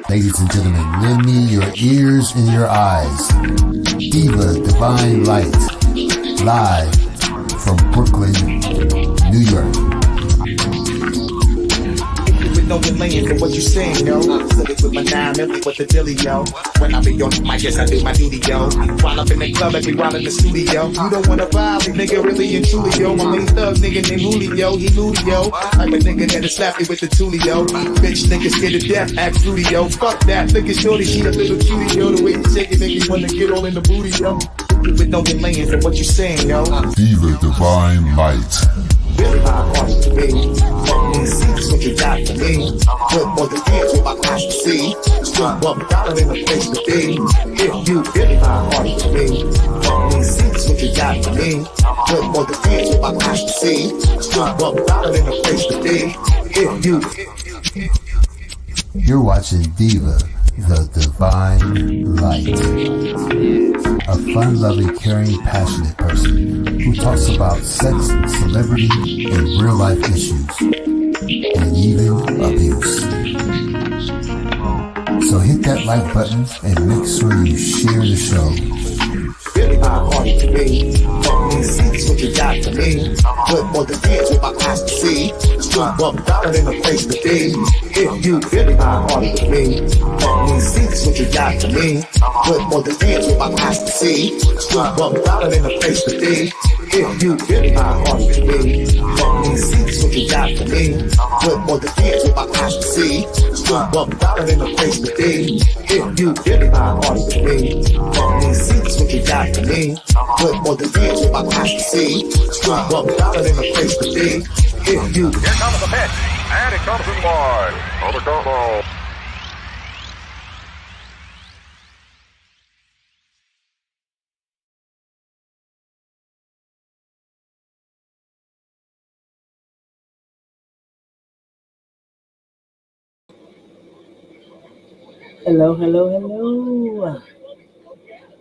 Ladies and gentlemen, lend me your ears and your eyes. Diva Divine Light, live from Brooklyn, New York. Know your lane for what you saying, yo. Silly with my 9 milli with the dilly, yo. When I be on the mic, yes, I do my duty, yo. While up in the club, every while in the studio. You don't wanna violate, nigga, really and truly, yo. My main thug nigga named Julio, he moody, yo. I'm a nigga that'll slap me with the tulio. Bitch, niggas scared to death, act fruity, yo. Fuck that, look at shorty, she a little cutie, yo. The way you shake it, make me wanna get all in the booty, yo. With no lane for what you saying, yo. Diva Divine Light. Really my heart to me. See what you got for me. Put more than hands with my eyes to see. Still $1 in the place to be. If you really my heart to me. See what you got for me. Put more than hands with my eyes to see. Still $1 in the place to be. If you. You're watching Diva, the Divine Light. A fun-loving, caring, passionate person who talks about sex, celebrity, and real-life issues, and even abuse. So hit that like button and make sure you share the show. Really my heart to me. See what you got for me. Put more than hands with my eyes to see. Still $1 in the place to be. If you really my heart to me. See what you got for me. Put more than hands with my eyes to see. Still $1 in the place to be. If you really my heart to me. See what you got for me. Put more than hands with my eyes to see. Still $1 in the place to be. If you really my heart to me. See what you got for me. Put more than hands with my eyes to see. Still $1 in the place to be. If you. Here comes the pitch, and it comes in wide. On the combo. Hello, hello, hello.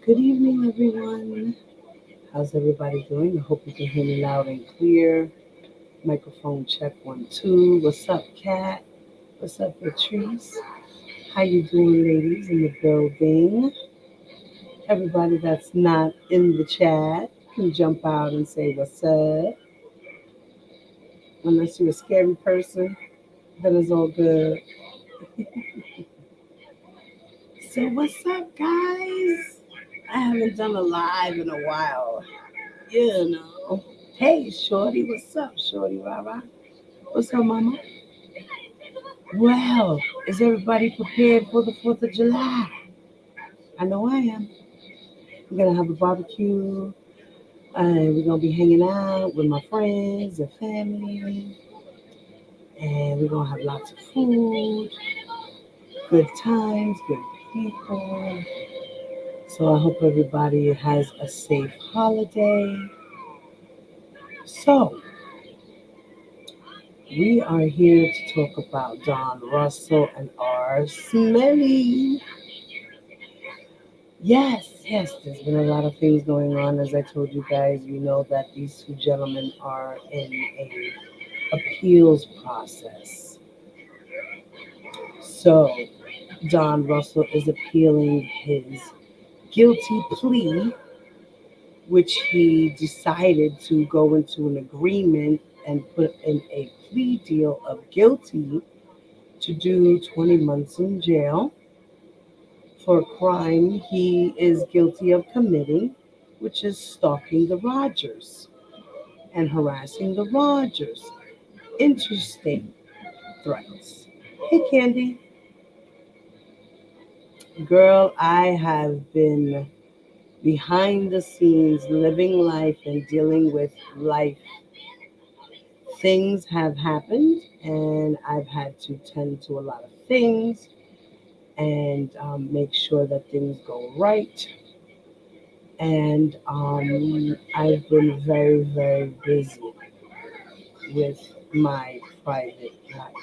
Good evening, everyone. How's everybody doing? I hope you can hear me loud and clear. Microphone check 1, 2. What's up, Kat? What's up, Patrice? How you doing, ladies in the building? Everybody that's not in the chat can jump out and say what's up. Unless you're a scary person, then it's all good. So what's up, guys? I haven't done a live in a while. You know. Hey, Shorty, what's up, Shorty Rara? What's up, Mama? Well, is everybody prepared for the 4th of July? I know I am. We're going to have a barbecue, and we're going to be hanging out with my friends and family, and we're going to have lots of food, good times, good people. So I hope everybody has a safe holiday. So, we are here to talk about Don Russell and R. Smelly. Yes, there's been a lot of things going on. As I told you guys, we know that these two gentlemen are in a appeals process. So, Don Russell is appealing his guilty plea, which he decided to go into an agreement and put in a plea deal of guilty to do 20 months in jail for a crime he is guilty of committing, which is stalking the Rogers and harassing the Rogers. Interstate threats. Hey, Candy. Girl, I have been behind the scenes living life and dealing with life. Things have happened, and I've had to tend to a lot of things and make sure that things go right. And I've been very, very busy with my private life.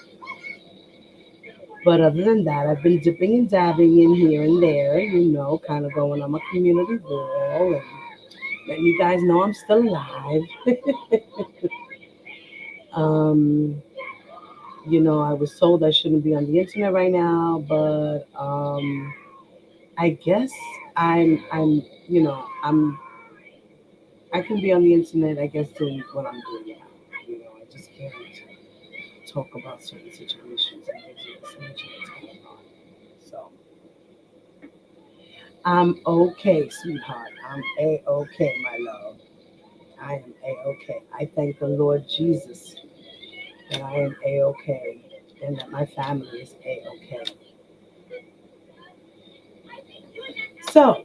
But other than that, I've been dipping and dabbing in here and there, kind of going on my community wall and letting you guys know I'm still alive. I was told I shouldn't be on the internet right now, but I guess I'm you know I'm I can be on the internet. I guess doing what I'm doing now. I just can't talk about certain situations and things of this nature that's going on. So I'm okay, sweetheart. I'm a okay, my love. I am a okay. I thank the Lord Jesus that I am a okay and that my family is a okay. So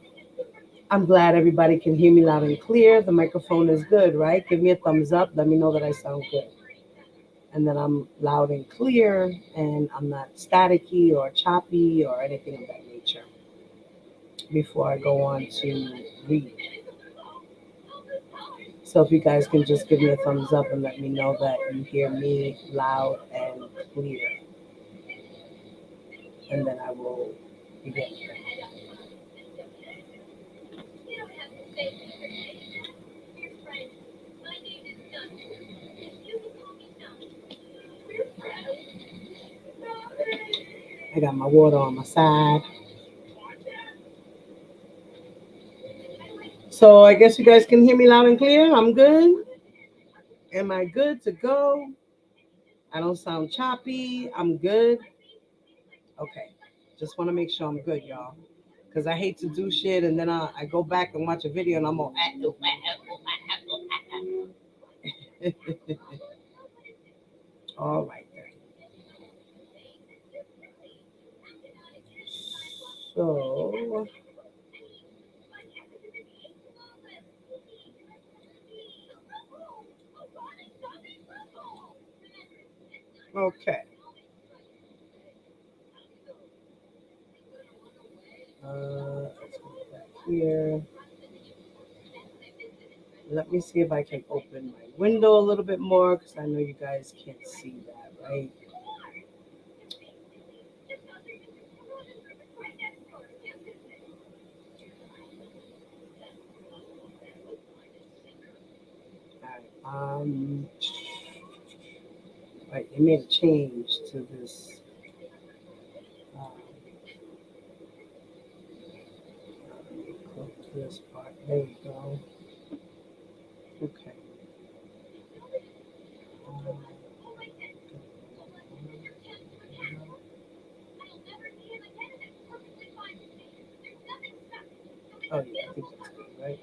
I'm glad everybody can hear me loud and clear. The microphone is good, right? Give me a thumbs up. Let me know that I sound good. And that I'm loud and clear and I'm not staticky or choppy or anything of that nature before I go on to read. So if you guys can just give me a thumbs up and let me know that you hear me loud and clear, and then I will begin. I got my water on my side. So I guess you guys can hear me loud and clear. I'm good. Am I good to go? I don't sound choppy. I'm good. Okay. Just want to make sure I'm good, y'all. Because I hate to do shit and then I go back and watch a video and I'm all. All right then. So, okay. Let's go back here. Let me see if I can open my window a little bit more because I know you guys can't see that, right? All right. Right. They made a change to this. Let me click this part. There you go. Okay. Um, oh yeah, I think that's good, right?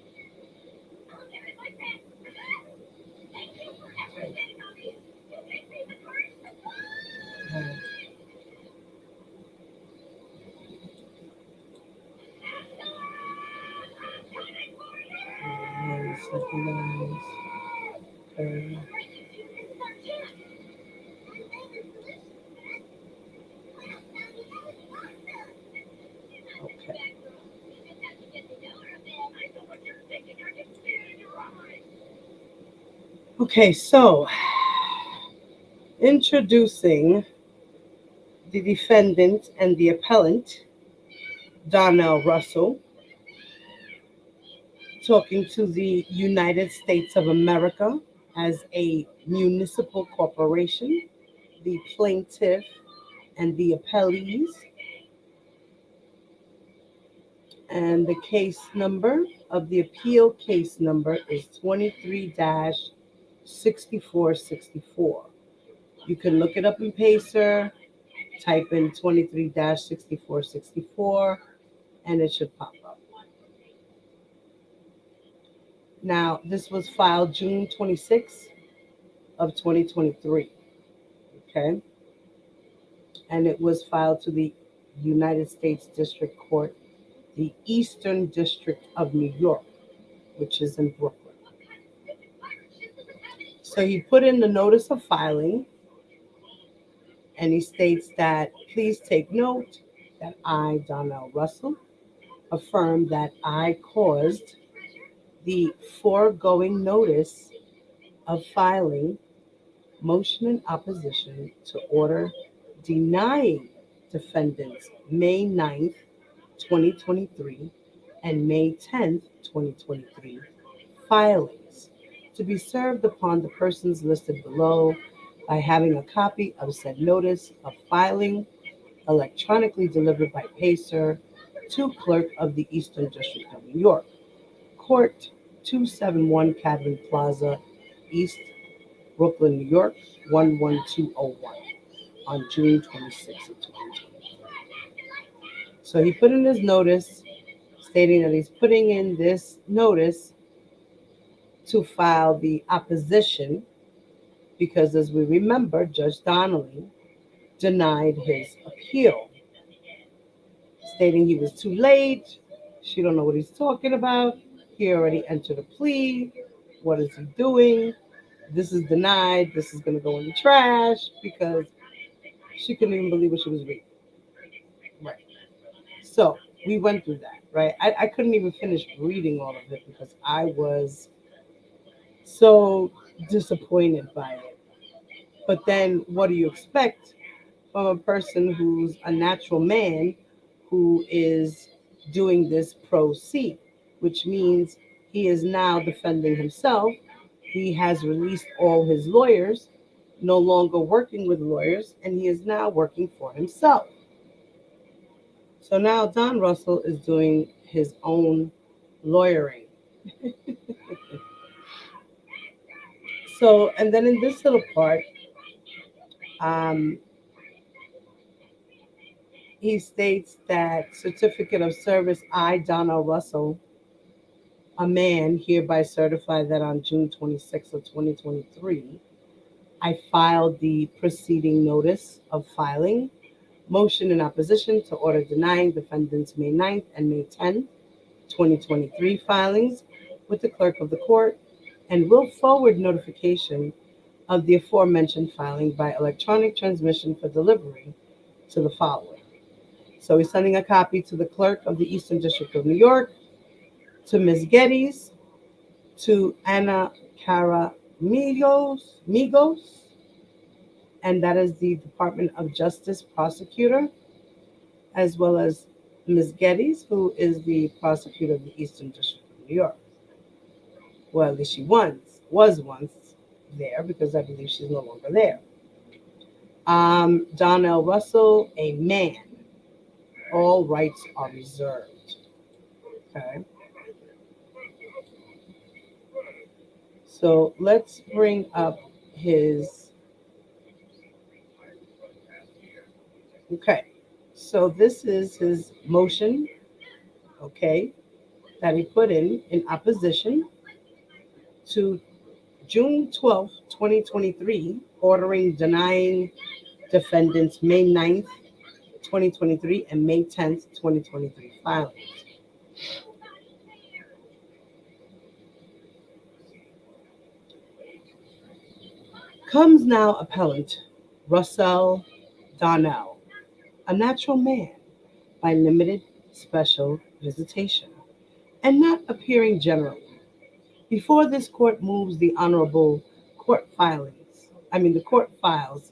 Okay. One second, guys. Okay. Okay. Okay. So, introducing the defendant and the appellant, Donnell Russell, talking to the United States of America as a municipal corporation, the plaintiff and the appellees, and the case number of the appeal case number is 23 6464. You can look it up in Pacer, type in 23 6464, and it should pop up. Now, this was filed June 26th of 2023, okay? And it was filed to the United States District Court, the Eastern District of New York, which is in Brooklyn. So he put in the notice of filing and he states that please take note that I, Donnell Russell, affirm that I caused the foregoing notice of filing motion in opposition to order denying defendants May 9th, 2023 and May 10th, 2023 filings to be served upon the persons listed below by having a copy of said notice of filing electronically delivered by Pacer to Clerk of the Eastern District of New York, Court 271 Cadman Plaza, East Brooklyn, New York 11201 on June 26th of 2020. So he put in his notice stating that he's putting in this notice to file the opposition because, as we remember, Judge Donnelly denied his appeal, stating he was too late. She don't know what he's talking about. He already entered a plea. What is he doing? This is denied. This is going to go in the trash because she couldn't even believe what she was reading. Right. So we went through that, right? I couldn't even finish reading all of it because I was so disappointed by it. But then what do you expect from a person who's a natural man who is doing this pro se, which means he is now defending himself. He has released all his lawyers, no longer working with lawyers, and he is now working for himself. So now Don Russell is doing his own lawyering. So, and then in this little part, um, he states that certificate of service, I, Donna Russell, a man, hereby certify that on June 26th of 2023, I filed the preceding notice of filing, motion in opposition to order denying defendants May 9th and May 10th, 2023 filings with the clerk of the court, and will forward notification of the aforementioned filing by electronic transmission for delivery to the following. So he's sending a copy to the clerk of the Eastern District of New York, to Ms. Geddes, to Ana Cara Migos, and that is the Department of Justice prosecutor, as well as Ms. Geddes, who is the prosecutor of the Eastern District of New York. Well, at least she was once there because I believe she's no longer there. Don L. Russell, a man. All rights are reserved. Okay. So let's bring up his. Okay. So this is his motion, okay, that he put in opposition to June 12th, 2023, ordering denying defendants May 9th, 2023 and May 10th, 2023 filings. Comes now appellant Russell Donnell, a natural man by limited special visitation, and not appearing generally. Before this court moves the honorable court filings, the court files.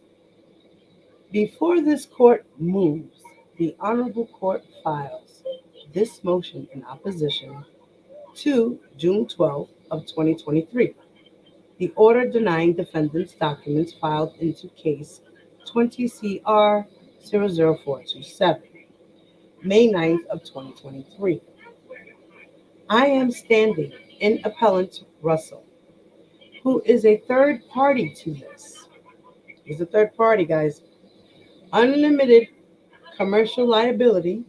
Before this court moves, the honorable court files this motion in opposition to June 12th of 2023. The order denying defendants documents filed into case 20 CR 00427, May 9th of 2023. I am standing in appellant Russell, who is a third party to this. He's a third party, guys. Unlimited commercial liability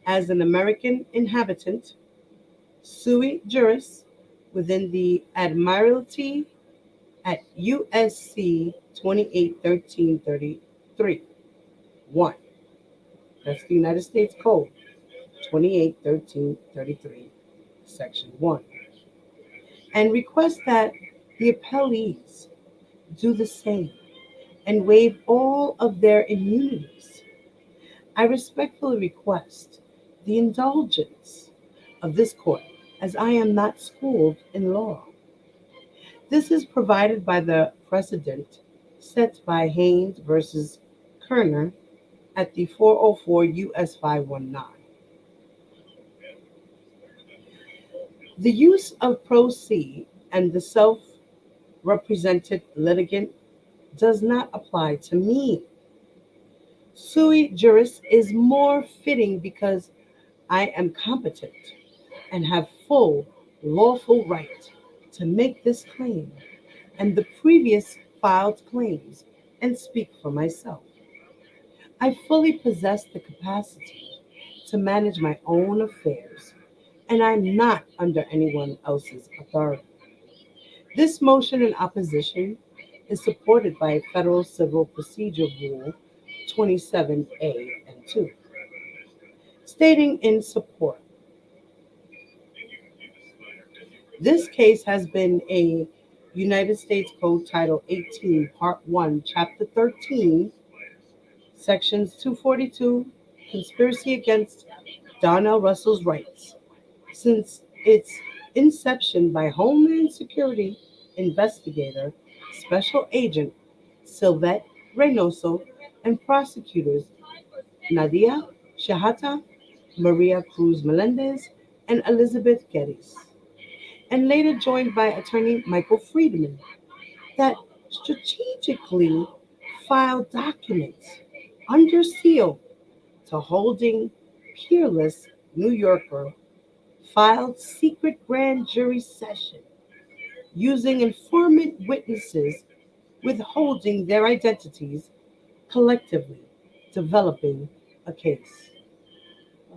as an American inhabitant, sui juris, within the Admiralty at USC 281333. 1. That's the United States Code 281333, Section 1. And request that the appellees do the same and waive all of their immunities. I respectfully request the indulgence of this court, as I am not schooled in law. This is provided by the precedent set by Haynes versus Kerner at the 404 US 519. The use of pro se and the self-represented litigant does not apply to me. Sui juris is more fitting because I am competent and have full lawful right to make this claim and the previous filed claims and speak for myself. I fully possess the capacity to manage my own affairs, and I'm not under anyone else's authority. This motion in opposition is supported by Federal Civil Procedure Rule 27A and 2, stating in support. This case has been a United States Code Title 18, Part 1, Chapter 13, Sections 242, Conspiracy Against Donnell Russell's Rights, since its inception by Homeland Security investigator, Special Agent Sylvette Reynoso, and prosecutors Nadia Shahata, Maria Cruz Melendez, and Elizabeth Geddes, and later joined by attorney Michael Friedman, that strategically filed documents under seal to holding peerless New Yorker filed secret grand jury session using informant witnesses withholding their identities, collectively developing a case.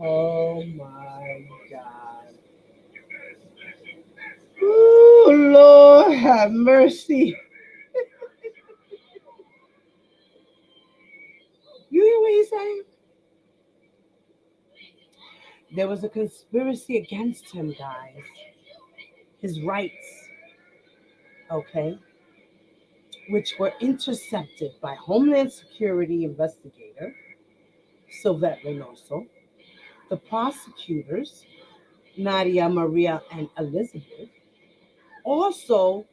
Oh my God. Oh, Lord have mercy. You hear what he's saying? There was a conspiracy against him, guys. His rights, okay, which were intercepted by Homeland Security investigator Sylvette Reynoso, the prosecutors Nadia, Maria, and Elizabeth, also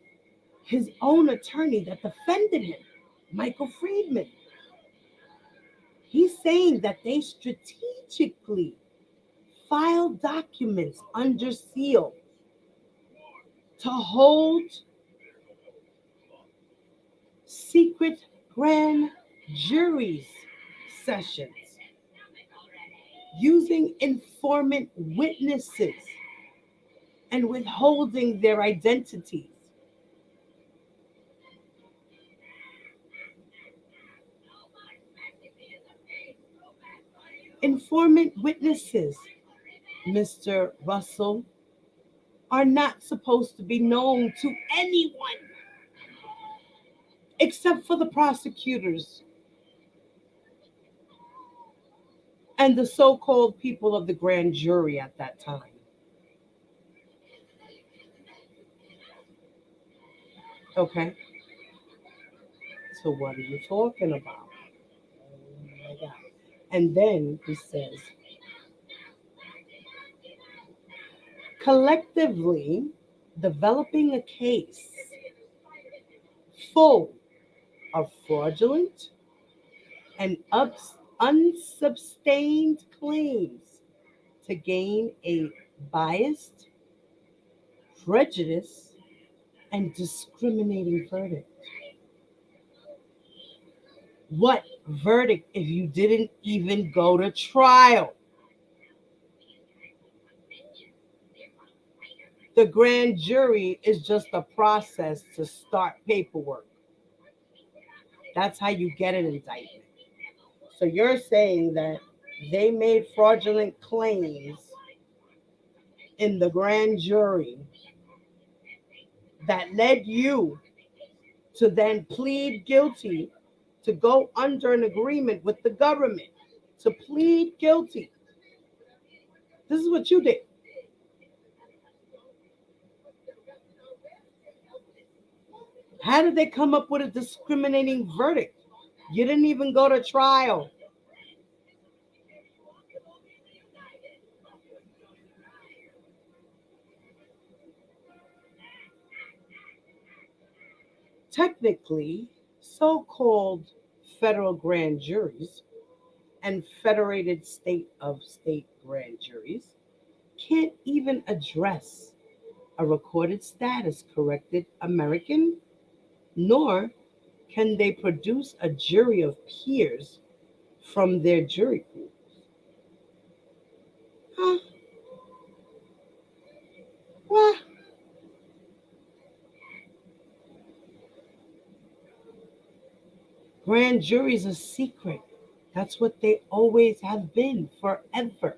his own attorney that defended him, Michael Friedman. He's saying that they strategically filed documents under seal to hold secret grand juries sessions using informant witnesses and withholding their identities. Informant witnesses, Mr. Russell, are not supposed to be known to anyone except for the prosecutors and the so called people of the grand jury at that time. Okay, so what are you talking about? Oh my God. And then he says, collectively developing a case full of fraudulent and unsubstained claims to gain a biased, prejudiced, and discriminating verdict. What verdict if you didn't even go to trial? The grand jury is just a process to start paperwork. That's how you get an indictment. So you're saying that they made fraudulent claims in the grand jury that led you to then plead guilty, to go under an agreement with the government, to plead guilty. This is what you did. How did they come up with a discriminating verdict? You didn't even go to trial. Technically, so called federal grand juries and federated state grand juries can't even address a recorded status corrected American, nor Can they produce a jury of peers from their jury pool? Huh? What? Grand juries are secret. That's what they always have been forever.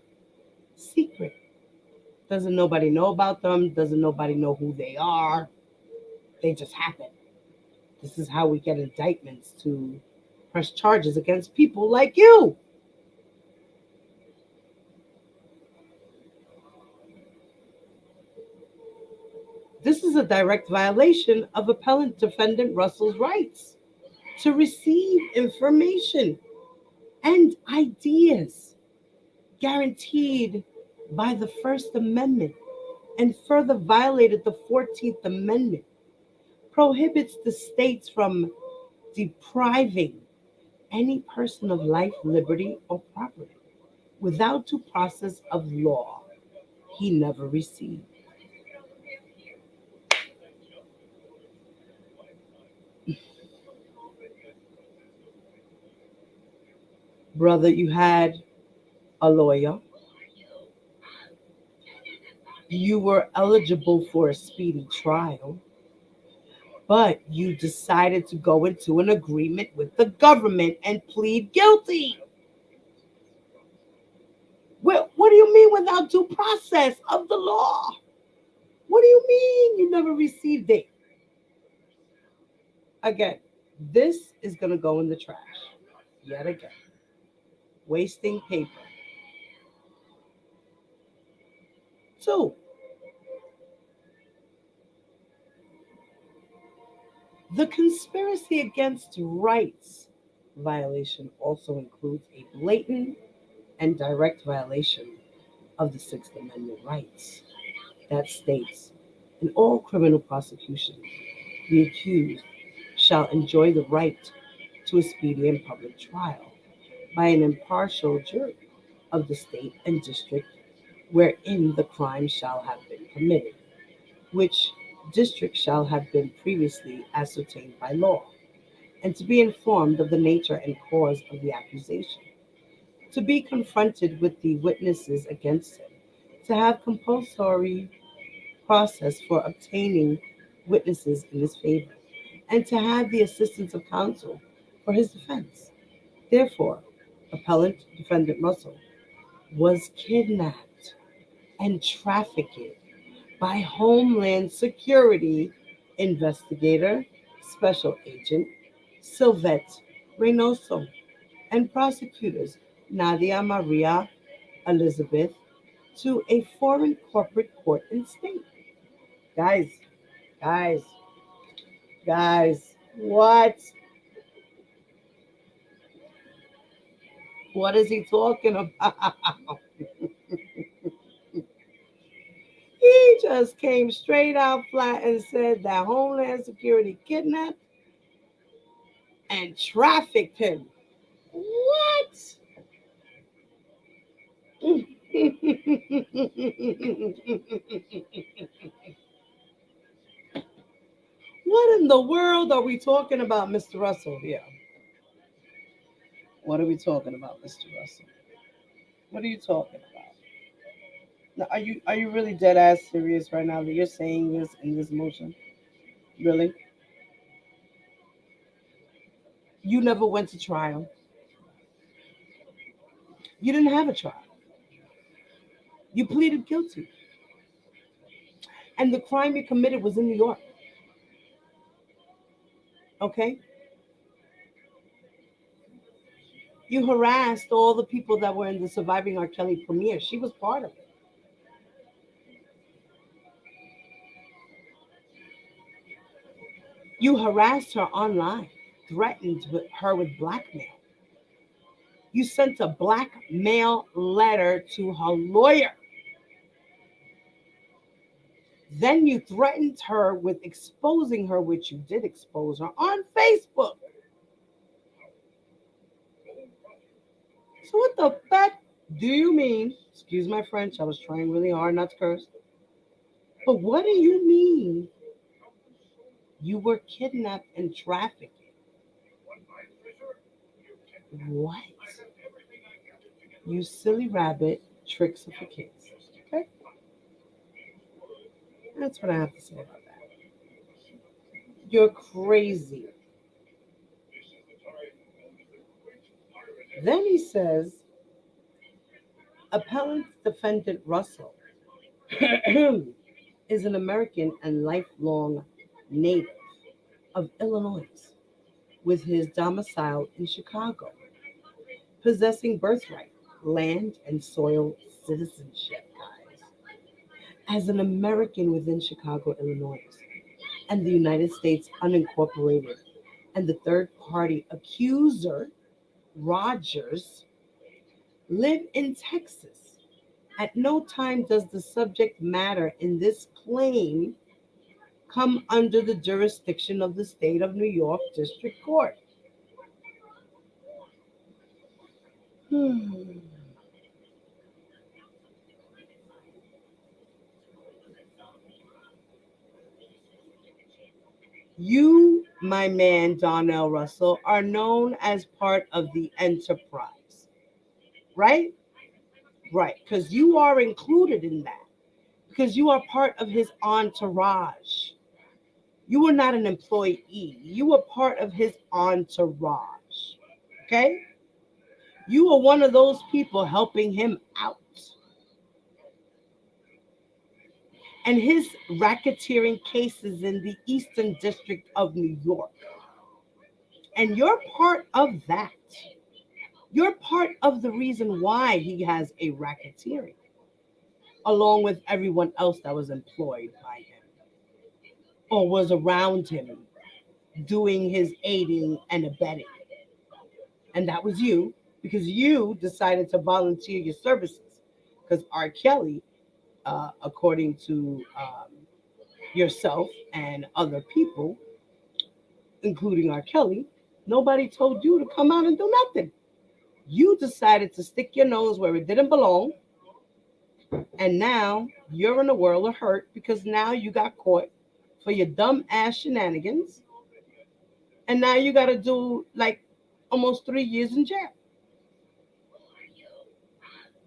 Secret. Doesn't nobody know about them? Doesn't nobody know who they are? They just happen. This is how we get indictments to press charges against people like you. This is a direct violation of appellant defendant Russell's rights to receive information and ideas guaranteed by the First Amendment, and further violated the 14th Amendment, prohibits the states from depriving any person of life, liberty, or property without due process of law he never received. Brother, you had a lawyer. You were eligible for a speedy trial, but you decided to go into an agreement with the government and plead guilty. Well, what do you mean without due process of the law? What do you mean you never received it? Again, this is going to go in the trash. Yet again, wasting paper. Two, the conspiracy against rights violation also includes a blatant and direct violation of the Sixth Amendment rights that states in all criminal prosecutions, the accused shall enjoy the right to a speedy and public trial by an impartial jury of the state and district wherein the crime shall have been committed, which district shall have been previously ascertained by law, and to be informed of the nature and cause of the accusation, to be confronted with the witnesses against him, to have compulsory process for obtaining witnesses in his favor, and to have the assistance of counsel for his defense. Therefore, appellant defendant Russell was kidnapped and trafficked by Homeland Security investigator, Special Agent Sylvette Reynoso, and prosecutors Nadia Maria Elizabeth to a foreign corporate court in state. Guys, guys, guys, what? What is he talking about? He just came straight out flat and said that Homeland Security kidnapped and trafficked him. What? What in the world are we talking about, Mr. Russell, here? What are we talking about, Mr. Russell? What are you talking about? Now, are you really dead ass serious right now that you're saying this in this motion? Really? You never went to trial. You didn't have a trial. You pleaded guilty. And the crime you committed was in New York. Okay? You harassed all the people that were in the Surviving Rkelly premiere. She was part of it. You harassed her online, threatened her with blackmail. You sent a blackmail letter to her lawyer. Then you threatened her with exposing her, which you did expose her on Facebook. So what the fuck do you mean? Excuse my French, I was trying really hard not to curse. But what do you mean you were kidnapped and trafficked? What? You silly rabbit, tricks are for kids. Okay? That's what I have to say about that. You're crazy. Then he says, appellant defendant Russell is an American and lifelong native of Illinois with his domicile in Chicago, possessing birthright, land, and soil citizenship, guys. As an American within Chicago, Illinois, and the United States unincorporated, and the third party accuser, Rogers, live in Texas. At no time does the subject matter in this claim come under the jurisdiction of the state of New York District Court. Hmm. You, my man Donnell Russell, are known as part of the enterprise, right? Right, because you are included in that, because you are part of his entourage. You were not an employee, you were part of his entourage. Okay? You are one of those people helping him out. And his racketeering cases in the Eastern District of New York. And you're part of that. You're part of the reason why he has a racketeering, along with everyone else that was employed by him or was around him doing his aiding and abetting. And that was you, because you decided to volunteer your services. Because Rkelly, according to yourself and other people, including Rkelly, nobody told you to come out and do nothing. You decided to stick your nose where it didn't belong, and now you're in a world of hurt because now you got caught for your dumb ass shenanigans, and now you got to do like almost 3 years in jail.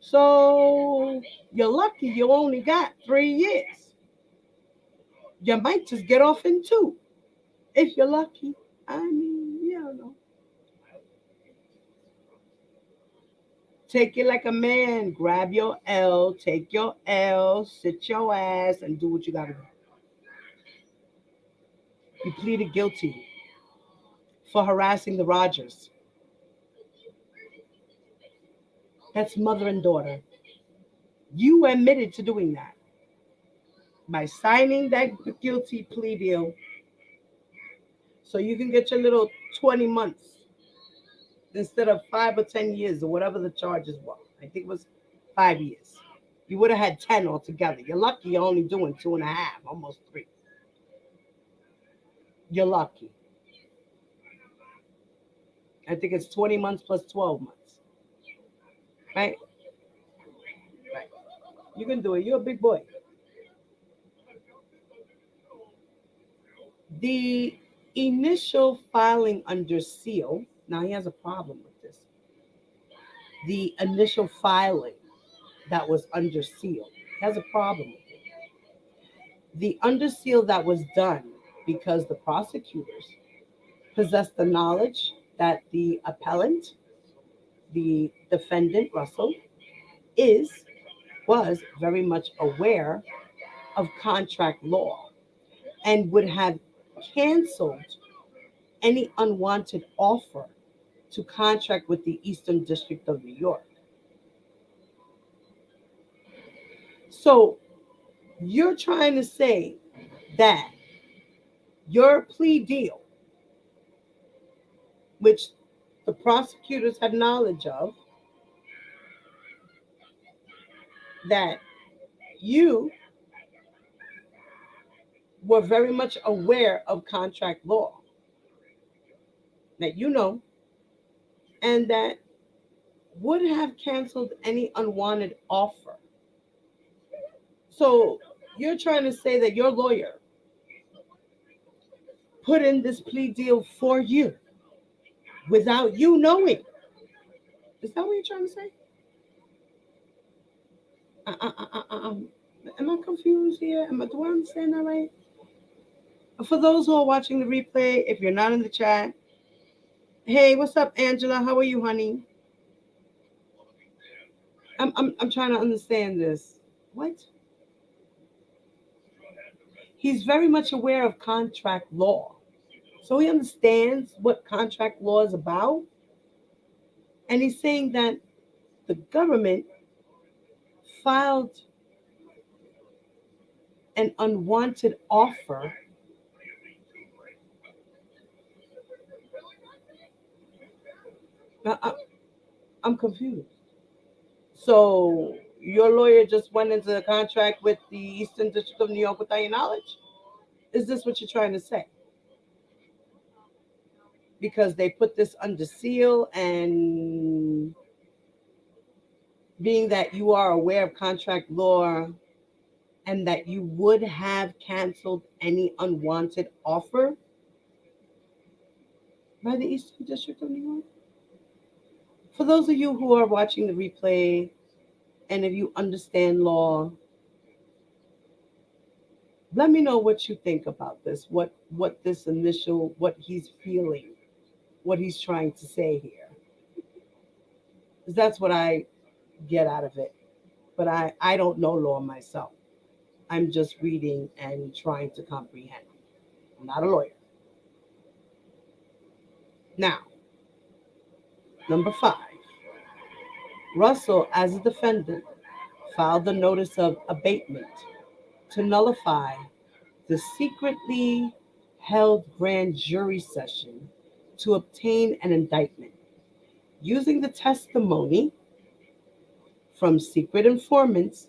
So you're lucky you only got 3 years. You might just get off in two if you're lucky. I mean, you don't know. Take it like a man. Grab your L, take your L, sit your ass, and do what you got to do. You pleaded guilty for harassing the Rogers. That's mother and daughter. You admitted to doing that by signing that guilty plea deal so you can get your little 20 months instead of 5 or 10 years or whatever the charges were. I think it was 5 years. You would have had 10 altogether. You're lucky you're only doing 2.5, almost 3. You're lucky. I think it's 20 months plus 12 months. Right? Right. You can do it. You're a big boy. The initial filing under seal, now he has a problem with this. The initial filing that was under seal, he has a problem with it. The under seal that was done because the prosecutors possessed the knowledge that the appellant, the defendant, Russell, is, was very much aware of contract law and would have canceled any unwanted offer to contract with the Eastern District of New York. So you're trying to say that your plea deal, which the prosecutors had knowledge of, that you were very much aware of contract law, that you know, and that would have canceled any unwanted offer. So you're trying to say that your lawyer put in this plea deal for you without you knowing. Is that what you're trying to say? Am I confused here? Do I understand that right? For those who are watching the replay, if you're not in the chat, hey, what's up, Angela? How are you, honey? I'm trying to understand this. What? He's very much aware of contract law. So he understands what contract law is about. And he's saying that the government filed an unwanted offer. Now, I'm confused. So your lawyer just went into a contract with the Eastern District of New York without your knowledge? Is this what you're trying to say? Because they put this under seal, and being that you are aware of contract law and that you would have canceled any unwanted offer by the Eastern District of New York? For those of you who are watching the replay, and if you understand law, let me know what you think about this. What this initial, what he's feeling, what he's trying to say here. Because that's what I get out of it. But I don't know law myself. I'm just reading and trying to comprehend. I'm not a lawyer. Now, number 5. Russell, as a defendant, filed the notice of abatement to nullify the secretly held grand jury session to obtain an indictment, using the testimony from secret informants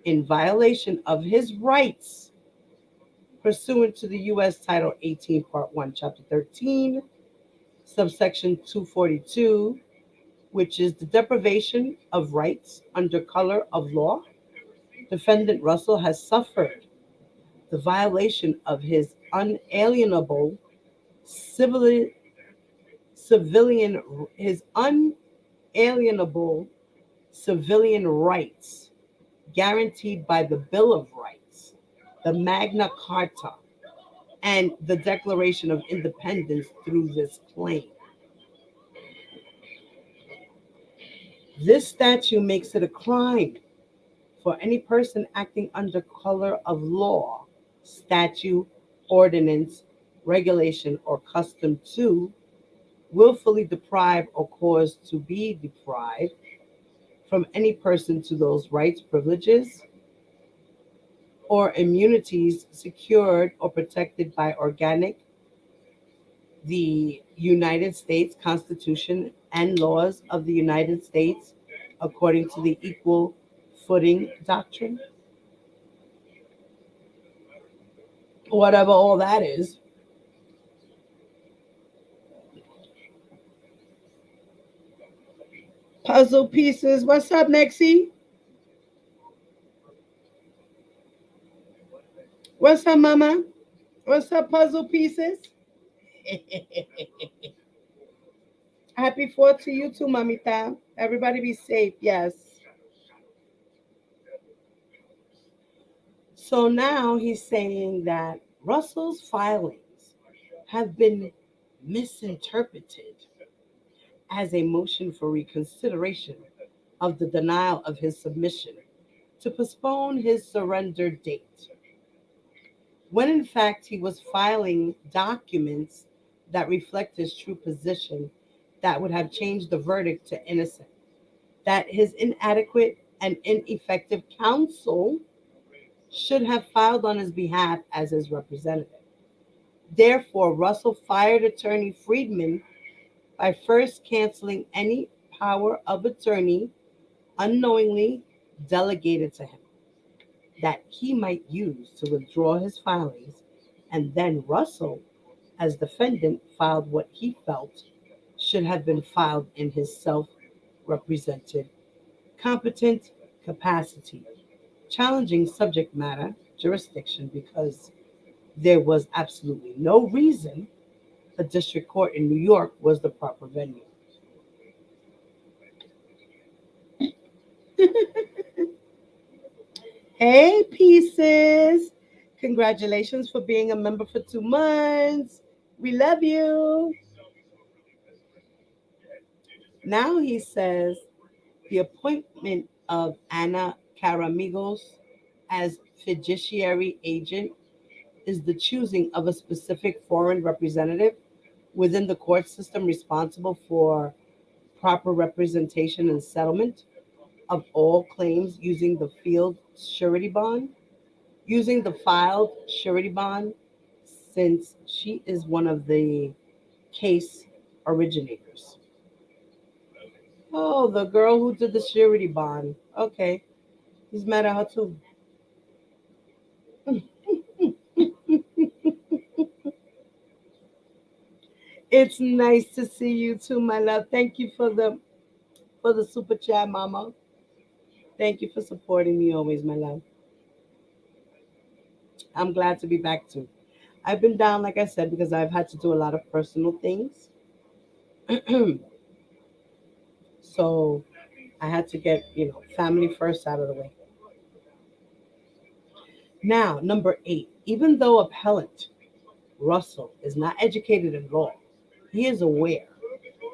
in violation of his rights pursuant to the U.S. Title 18, Part 1, Chapter 13, subsection 242, which is the deprivation of rights under color of law. Defendant Russell has suffered the violation of his unalienable civilian his unalienable civilian rights guaranteed by the Bill of Rights, the Magna Carta, and the Declaration of Independence through this claim. This statute makes it a crime for any person acting under color of law, statute, ordinance, regulation, or custom to willfully deprive or cause to be deprived from any person to those rights, privileges, or immunities secured or protected by the United States Constitution and laws of the United States according to the Equal Footing Doctrine. Whatever all that is. Puzzle pieces. What's up, Nexie? What's up, Mama? What's up, puzzle pieces? Happy 4th to you too, Mamita. Everybody be safe. Yes. So now he's saying that Russell's filings have been misinterpreted as a motion for reconsideration of the denial of his submission to postpone his surrender date, when in fact he was filing documents that reflect his true position that would have changed the verdict to innocent, that his inadequate and ineffective counsel should have filed on his behalf as his representative. Therefore, Russell fired attorney Friedman by first canceling any power of attorney unknowingly delegated to him that he might use to withdraw his filings, and then Russell, as defendant, filed what he felt should have been filed in his self-represented competent capacity, challenging subject matter jurisdiction because there was absolutely no reason a district court in New York was the proper venue. Hey, pieces. Congratulations for being a member for 2 months. We love you. Now he says the appointment of Ana Caramigos as fiduciary agent is the choosing of a specific foreign representative within the court system responsible for proper representation and settlement of all claims using the field surety bond, using the filed surety bond, since she is one of the case originators. Oh, the girl who did the surety bond. Okay, he's mad at her too. It's nice to see you too, my love. Thank you for the super chat, mama. Thank you for supporting me always, my love. I'm glad to be back too. I've been down, like I said, because I've had to do a lot of personal things. So I had to get, family first out of the way. Now, number 8. Even though appellant Russell is not educated in law, he is aware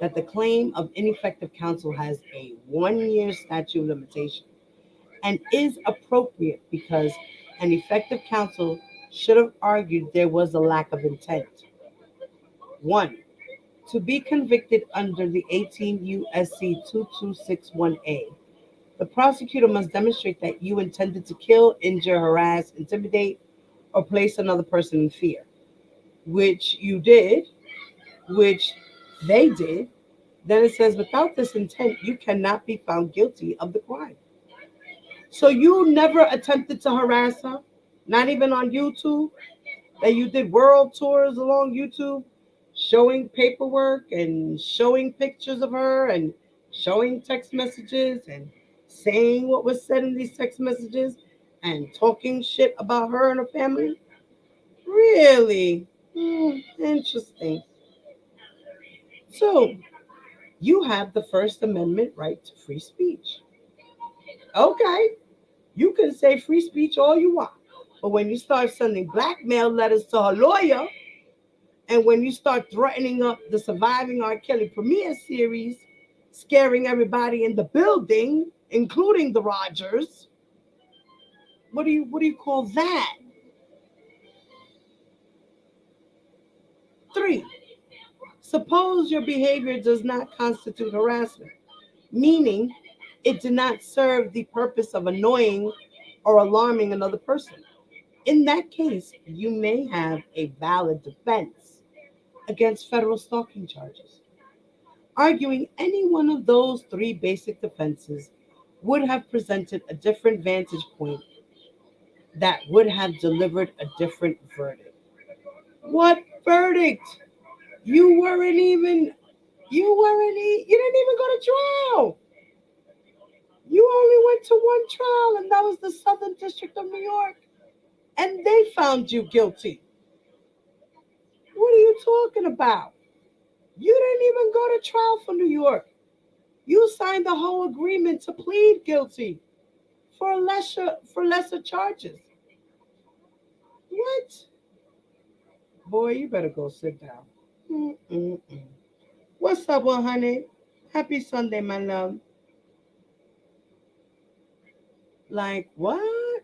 that the claim of ineffective counsel has a 1 year statute of limitation and is appropriate because an effective counsel should have argued there was a lack of intent. 1. To be convicted under the 18 U.S.C. 2261A, the prosecutor must demonstrate that you intended to kill, injure, harass, intimidate, or place another person in fear, which you did, which they did. Then it says, without this intent, you cannot be found guilty of the crime. So you never attempted to harass her, not even on YouTube, that you did world tours along YouTube, showing paperwork and showing pictures of her and showing text messages and saying what was said in these text messages and talking shit about her and her family? Really? Interesting. So you have the First Amendment right to free speech. Okay, you can say free speech all you want. But when you start sending blackmail letters to her lawyer, and when you start threatening up the Surviving R. Kelly premiere series, scaring everybody in the building, including the Rogers, what do you call that? 3. Suppose your behavior does not constitute harassment, meaning it did not serve the purpose of annoying or alarming another person. In that case, you may have a valid defense against federal stalking charges. Arguing any one of those 3 basic defenses would have presented a different vantage point that would have delivered a different verdict. What verdict? You weren't even you didn't even go to trial. You only went to one trial, and that was the Southern District of New York, and they found you guilty. What are you talking about? You didn't even go to trial for New York. You signed the whole agreement to plead guilty for lesser charges. What? Boy, you better go sit down. Mm-mm-mm. What's up, well, honey? Happy Sunday, my love. Like what?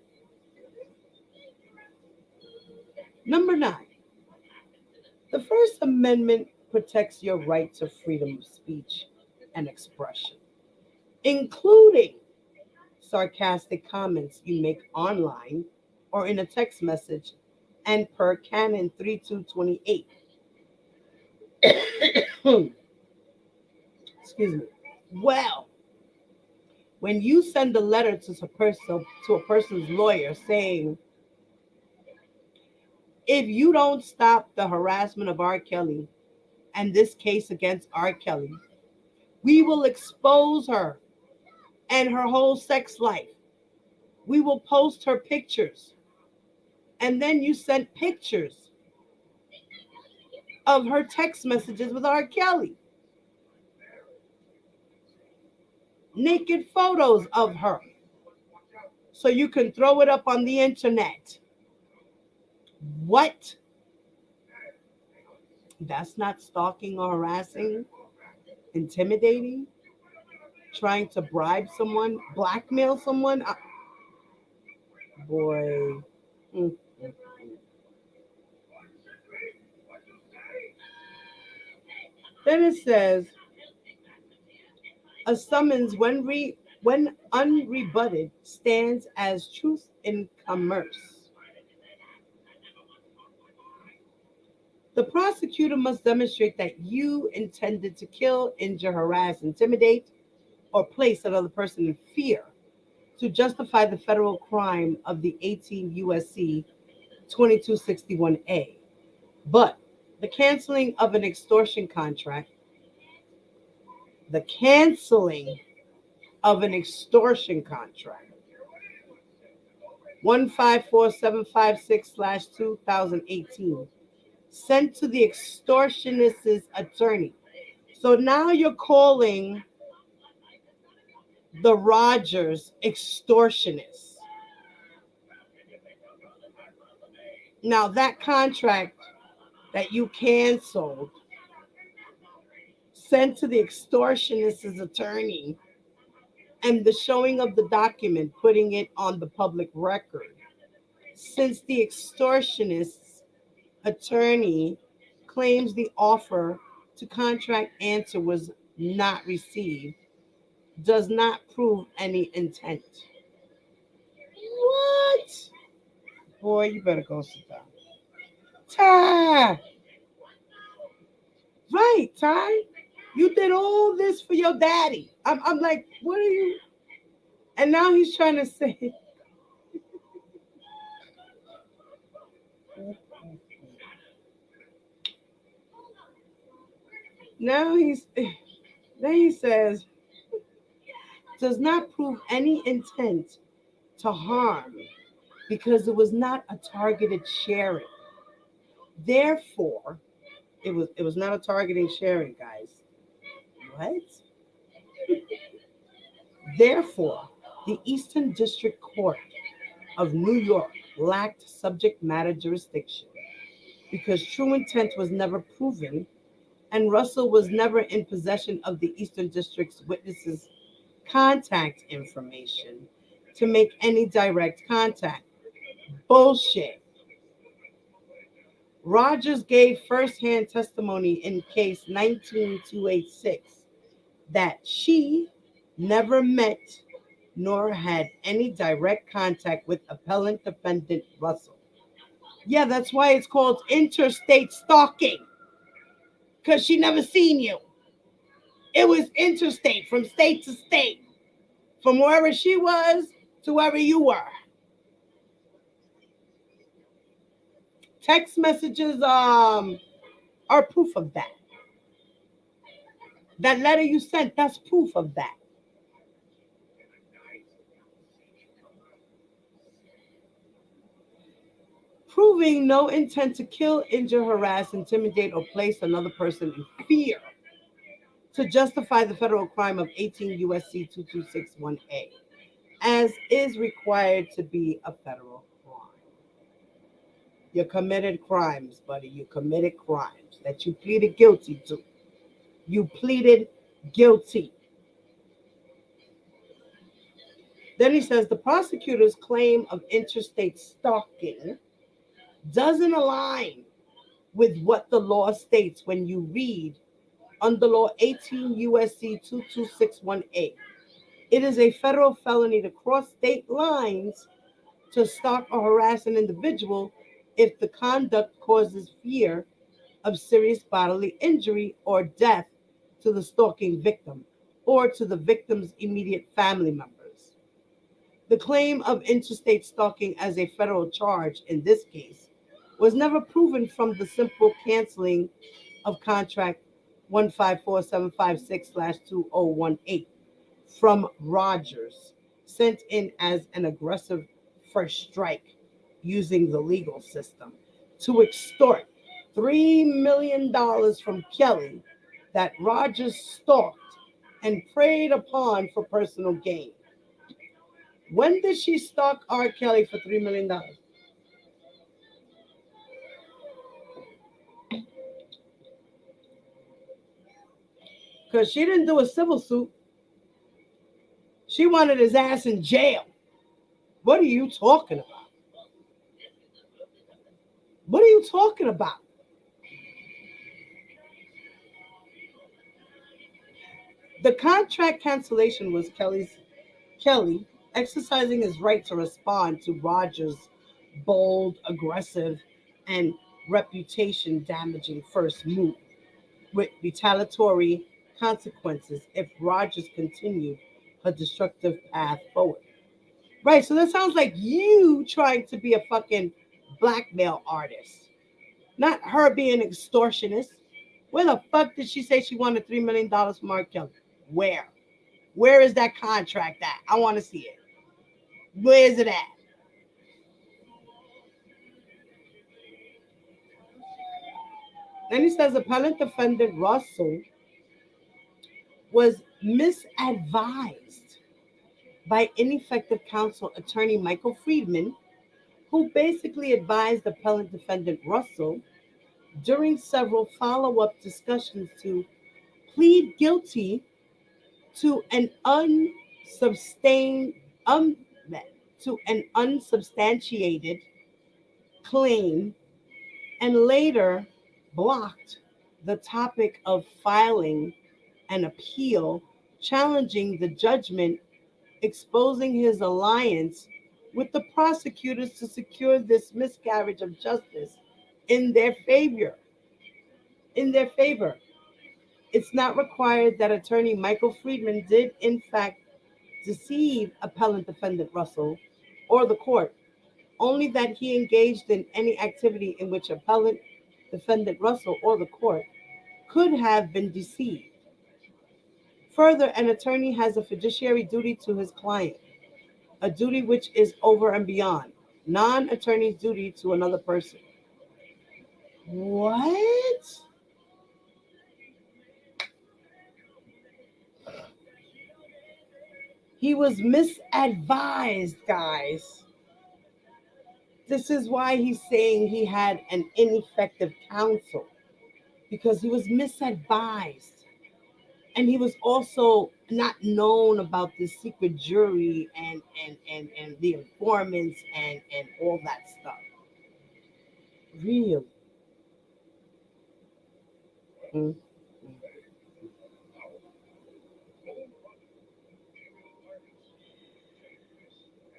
Number 9. The First Amendment protects your right to freedom of speech and expression, including sarcastic comments you make online or in a text message, and per Canon 3228. Excuse me. Well, when you send a letter to a person's lawyer saying, if you don't stop the harassment of R. Kelly and this case against R. Kelly, we will expose her and her whole sex life. We will post her pictures. And then you sent pictures of her text messages with R. Kelly. naked photos of her so you can throw it up on the internet. What? That's not stalking or harassing, intimidating, trying to bribe someone, blackmail someone. Boy. Mm. Then it says a summons when unrebutted stands as truth in commerce. The prosecutor must demonstrate that you intended to kill, injure, harass, intimidate, or place another person in fear to justify the federal crime of the 18 USC 2261A. But the canceling of an extortion contract, the canceling of an extortion contract, 154756/2018, sent to the extortionist's attorney. So now you're calling the Rogers extortionists. Now that contract that you canceled, sent to the extortionist's attorney, and the showing of the document, putting it on the public record. Since the extortionist's attorney claims the offer to contract answer was not received, does not prove any intent. What? Boy, you better go sit down. Ty! Right, Ty. You did all this for your daddy. I'm like, what are you? And now he's trying to say. Now then he says, does not prove any intent to harm because it was not a targeted sharing. Therefore, it was not a targeted sharing, guys. What? Therefore, the Eastern District Court of New York lacked subject matter jurisdiction because true intent was never proven and Russell was never in possession of the Eastern District's witnesses' contact information to make any direct contact. Bullshit. Rogers gave firsthand testimony in case 19286 that she never met nor had any direct contact with appellant defendant Russell. Yeah, that's why it's called interstate stalking. Because she never seen you. It was interstate, from state to state. From wherever she was to wherever you were. Text messages are proof of that. That letter you sent, that's proof of that. Proving no intent to kill, injure, harass, intimidate, or place another person in fear to justify the federal crime of 18 USC 2261A, as is required to be a federal crime. You committed crimes, buddy. You committed crimes that you pleaded guilty to. You pleaded guilty. Then he says the prosecutor's claim of interstate stalking doesn't align with what the law states when you read under law 18 USC 2261A. It is a federal felony to cross state lines to stalk or harass an individual if the conduct causes fear of serious bodily injury or death to the stalking victim or to the victim's immediate family members. The claim of interstate stalking as a federal charge in this case was never proven from the simple canceling of contract 154756/2018 from Rogers, sent in as an aggressive first strike using the legal system to extort $3 million from Kelly that Rogers stalked and preyed upon for personal gain. When did she stalk R. Kelly for $3 million? Because she didn't do a civil suit. She wanted his ass in jail. What are you talking about? What are you talking about? The contract cancellation was Kelly exercising his right to respond to Rogers' bold, aggressive, and reputation damaging first move with retaliatory consequences if Rogers continued her destructive path forward. Right, so that sounds like you trying to be a fucking blackmail artist, not her being an extortionist. Where the fuck did she say she wanted $3 million from R. Kelly? Where? Where is that contract at? I want to see it. Where is it at? Then he says appellant defendant Russell was misadvised by ineffective counsel attorney Michael Friedman, who basically advised appellant defendant Russell during several follow-up discussions to plead guilty to an unsubstantiated um, unsubstantiated claim and later blocked the topic of filing an appeal challenging the judgment, exposing his alliance with the prosecutors to secure this miscarriage of justice in their favor. In their favor. It's not required that attorney Michael Friedman did in fact deceive appellant defendant Russell or the court, only that he engaged in any activity in which appellant defendant Russell or the court could have been deceived. Further, an attorney has a fiduciary duty to his client, a duty which is over and beyond non-attorney's duty to another person. What? He was misadvised, guys. This is why he's saying he had an ineffective counsel, because he was misadvised. And he was also not known about the secret jury and the informants and all that stuff. Really? Mm.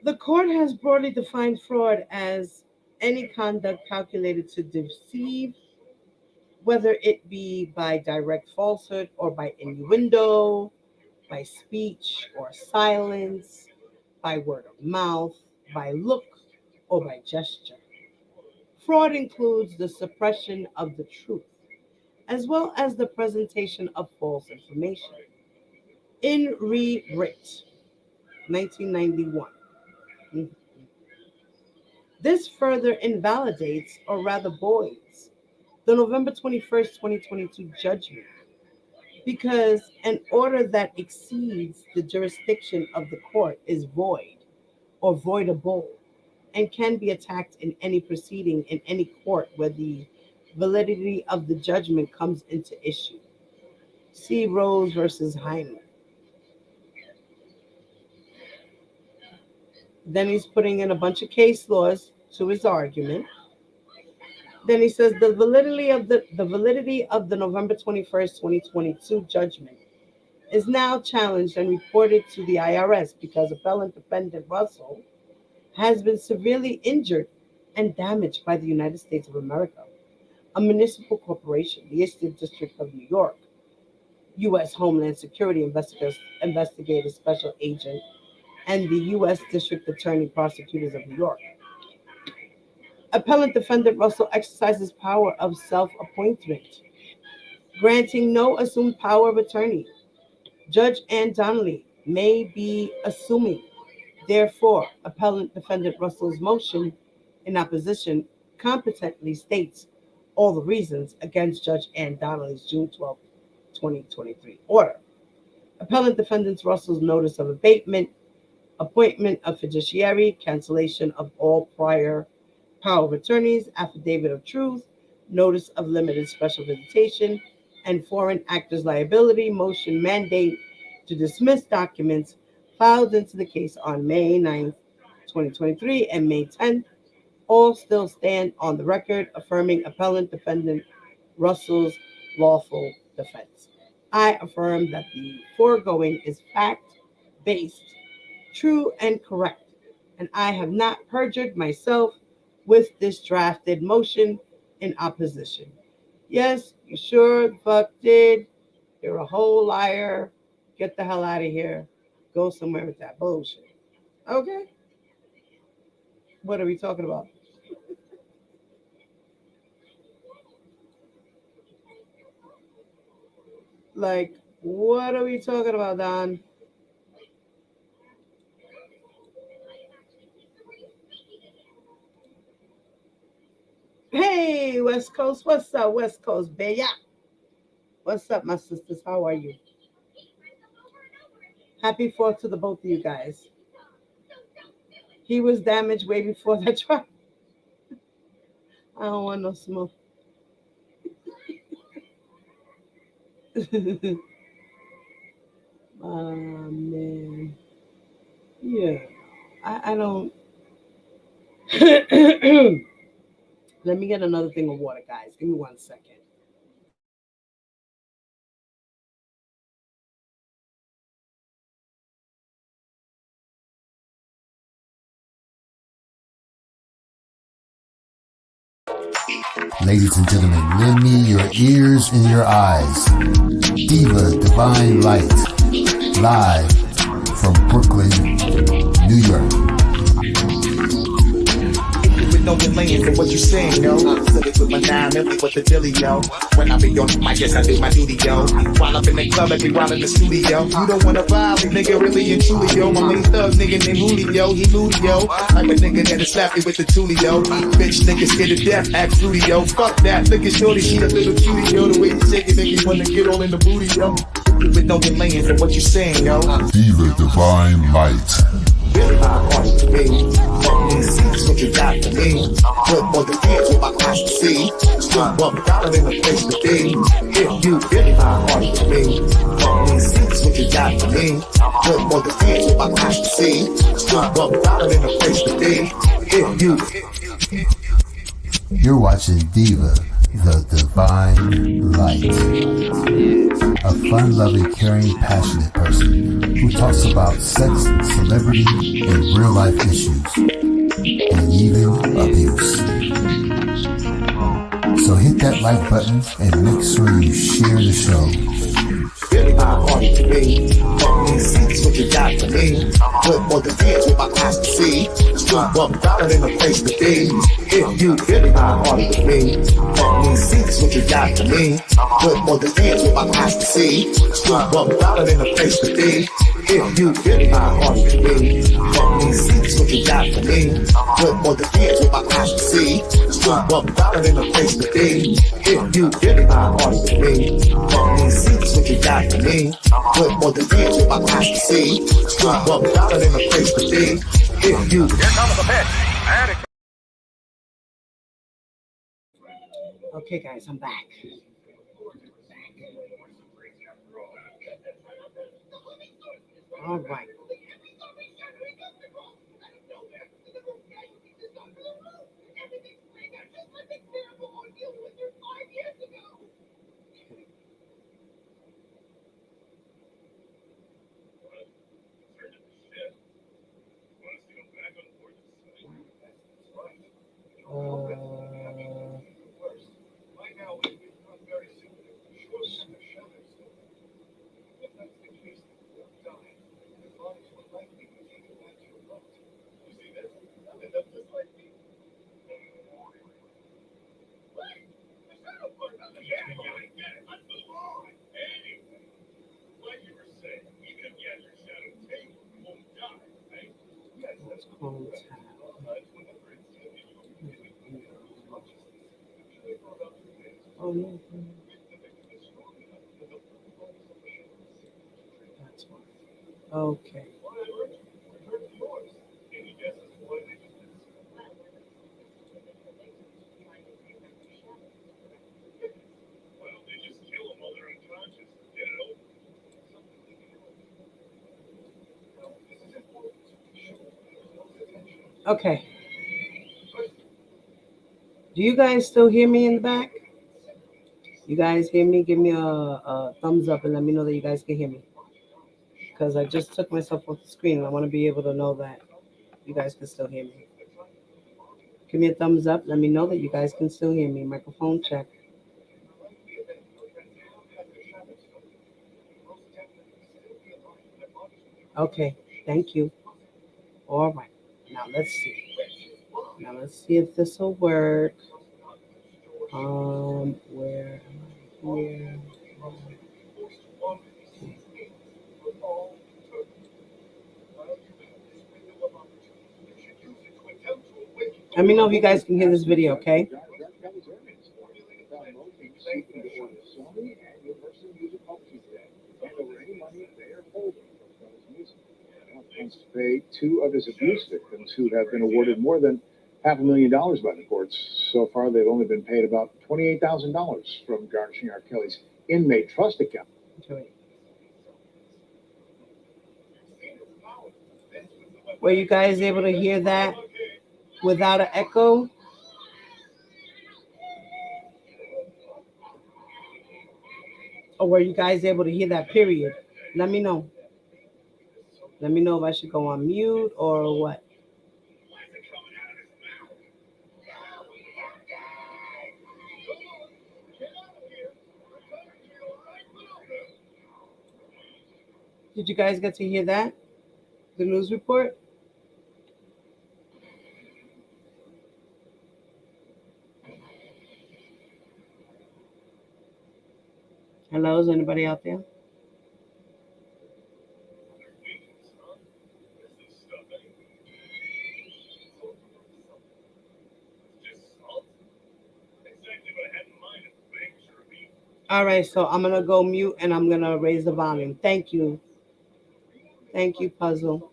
The court has broadly defined fraud as any conduct calculated to deceive, whether it be by direct falsehood or by innuendo, by speech or silence, by word of mouth, by look, or by gesture. Fraud includes the suppression of the truth, as well as the presentation of false information. In re writ, 1991. Mhm. This further invalidates, or rather voids, the November 21st, 2022 judgment because an order that exceeds the jurisdiction of the court is void or voidable and can be attacked in any proceeding in any court where the validity of the judgment comes into issue. See Rose versus Hyman. Then he's putting in a bunch of case laws to his argument. Then he says the validity of the November 21st, 2022 judgment is now challenged and reported to the IRS because appellant defendant Russell has been severely injured and damaged by the United States of America, a municipal corporation, the Eastern District of New York, U.S. Homeland Security Investigative Special Agent, and the U.S. District Attorney Prosecutors of New York. Appellant defendant Russell exercises power of self-appointment, granting no assumed power of attorney. Judge Ann Donnelly may be assuming. Therefore, appellant defendant Russell's motion in opposition competently states all the reasons against Judge Ann Donnelly's June 12, 2023 order. Appellant defendants Russell's notice of abatement, appointment of fiduciary, cancellation of all prior power of attorneys, affidavit of truth, notice of limited special visitation, and foreign actors liability motion mandate to dismiss documents filed into the case on May 9th, 2023 and May 10th, all still stand on the record affirming appellant defendant Russell's lawful defense. I affirm that the foregoing is fact-based, true, and correct, and I have not perjured myself with this drafted motion in opposition. Yes, you sure the fuck did. You're a whole liar. Get the hell out of here. Go somewhere with that bullshit. Okay? What are we talking about? Like, what are we talking about, Don? Hey, West Coast. What's up, West Coast, baby? What's up, my sisters? How are you? Happy 4th to the both of you guys. He was damaged way before that truck. I don't want no smoke. Oh, man. Yeah. I don't. Let me get another thing of water, guys. Give me 1 second. Ladies and gentlemen, lend me your ears and your eyes. Diva Divine Light, live from Brooklyn, New York. With no delaying for what you saying, yo. I'm silly with my 9 milli with the dilly, yo. When I be on the mic, yes, I do my duty, yo. While up in the club, I be while in the studio. You don't wanna vibe, nigga, really and truly, yo. My main thug nigga named Julio, he moody, yo. Like a nigga that'll slap you with the toolie, yo. Bitch, nigga scared to death, act fruity, yo. Fuck that, look at shorty, she a little cutie, yo. The way you shake it, make me wanna get all in the booty, yo. With no delaying for what you saying, yo. Diva Divine Light. Really hard on it to me. Fucking see what you got for me. Put more than hands with my eyes to see. Still $1 in the place to be. If you really hard on it to me. Fucking see what you got for me. Put more than hands with my eyes to see. Still $1 in the place to be. If you. You're watching Diva, the Divine Light. A fun-loving, caring, passionate person who talks about sex, celebrity, and real-life issues, and even abuse. So hit that like button and make sure you share the show. Really hard on it to me. Fucking see what you got for me. Put more than hands with my eyes to see. Still $1 in the place to be. If you really hard on it to me. Fucking see what you got for me. Put more than hands with my eyes to see. Still $1 in the place to be. If you really hard on it to me. Fucking see what you got for me. Put more than hands with my eyes to see. Still $1 in the place to be. If you really hard on it to me. Fucking see what you got for me. Put more than hands with my eyes to see. Still $1 in the place to be. If you. Here comes the pitch. And it Okay, guys, I'm back. All right. Oh, yeah. Okay. Okay. Do you guys still hear me in the back? You guys hear me? Give me a thumbs up and let me know that you guys can hear me. Because I just took myself off the screen and I want to be able to know that you guys can still hear me. Give me a thumbs up. Let me know that you guys can still hear me. Microphone check. Okay. Thank you. All right. Now let's see. Now let's see if this will work. Where am I here? Let me know if you guys can hear this video, okay? Wants to pay two of his abuse victims who have been awarded more than $500,000 by the courts. So far, they've only been paid about $28,000 from garnishing Rkelly's inmate trust account. Okay. Were you guys able to hear that without an echo? Or were you guys able to hear that period? Let me know. Let me know if I should go on mute or what. Did you guys get to hear that? The news report? Hello, is anybody out there? All right, so I'm going to go mute and I'm going to raise the volume. Thank you. Thank you, Puzzle.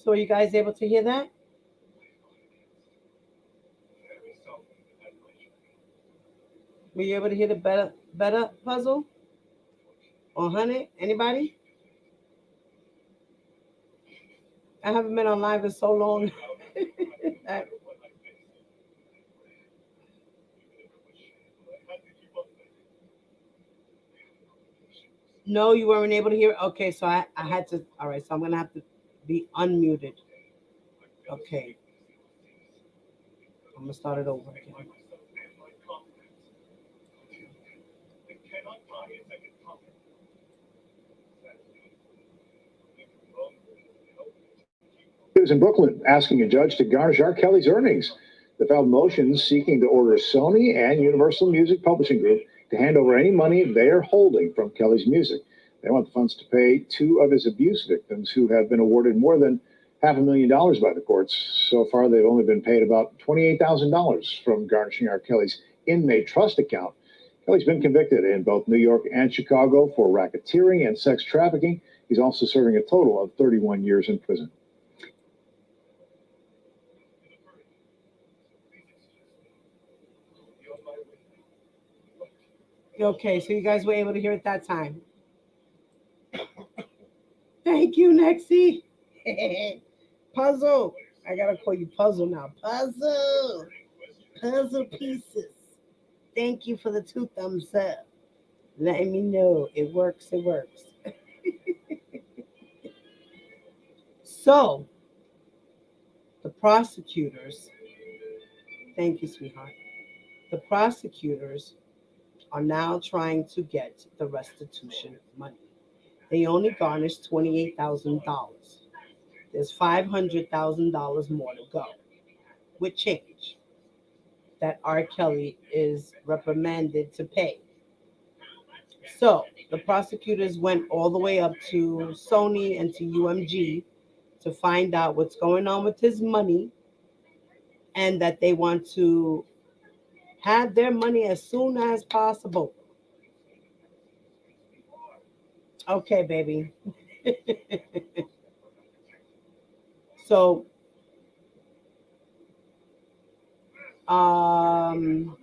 So are you guys able to hear that? Were you able to hear the better Puzzle? Or Honey? Anybody? I haven't been on live in so long. No, you weren't able to hear. Okay, so I had to. All right, so I'm gonna have to be unmuted. Okay, I'm gonna start it over again. He was in Brooklyn asking a judge to garnish Rkelly's earnings. They filed motions seeking to order Sony and Universal Music Publishing Group to hand over any money they are holding from Kelly's music. They want the funds to pay two of his abuse victims who have been awarded more than $500,000 by the courts. So far, they've only been paid about $28,000 from garnishing Rkelly's inmate trust account. Kelly's been convicted in both New York and Chicago for racketeering and sex trafficking. He's also serving a total of 31 years in prison. Okay, so you guys were able to hear it that time. Thank you, Nexie. Puzzle. I gotta call you Puzzle now. Puzzle. Puzzle pieces. Thank you for the 2 thumbs up. Letting me know it works, it works. So, the prosecutors, thank you, sweetheart. The prosecutors are now trying to get the restitution money. They only garnished $28,000. There's $500,000 more to go with change that R. Kelly is reprimanded to pay. So the prosecutors went all the way up to Sony and to UMG to find out what's going on with his money and that they want to have their money as soon as possible. Okay, baby. So, um,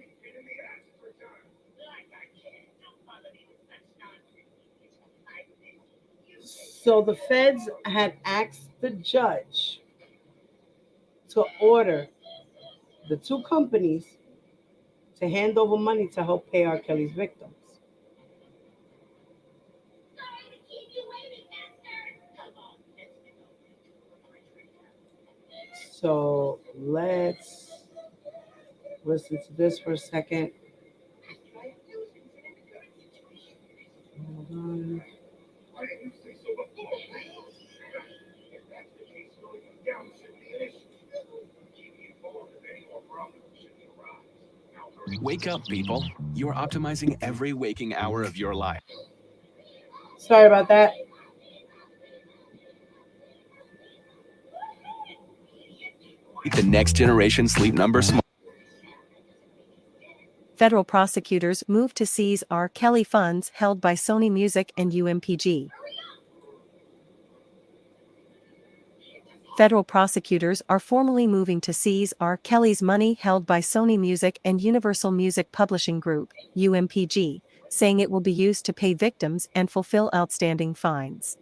so the feds had asked the judge to order the 2 companies to hand over money to help pay R. Kelly's victims. So let's listen to this for a second. Hold on. Wake up, people. You're optimizing every waking hour of your life. Sorry about that. The next generation Sleep Number Smart. Federal prosecutors moved to seize R. Kelly funds held by Sony Music and UMPG. Federal prosecutors are formally moving to seize R. Kelly's money held by Sony Music and Universal Music Publishing Group, UMPG, saying it will be used to pay victims and fulfill outstanding fines.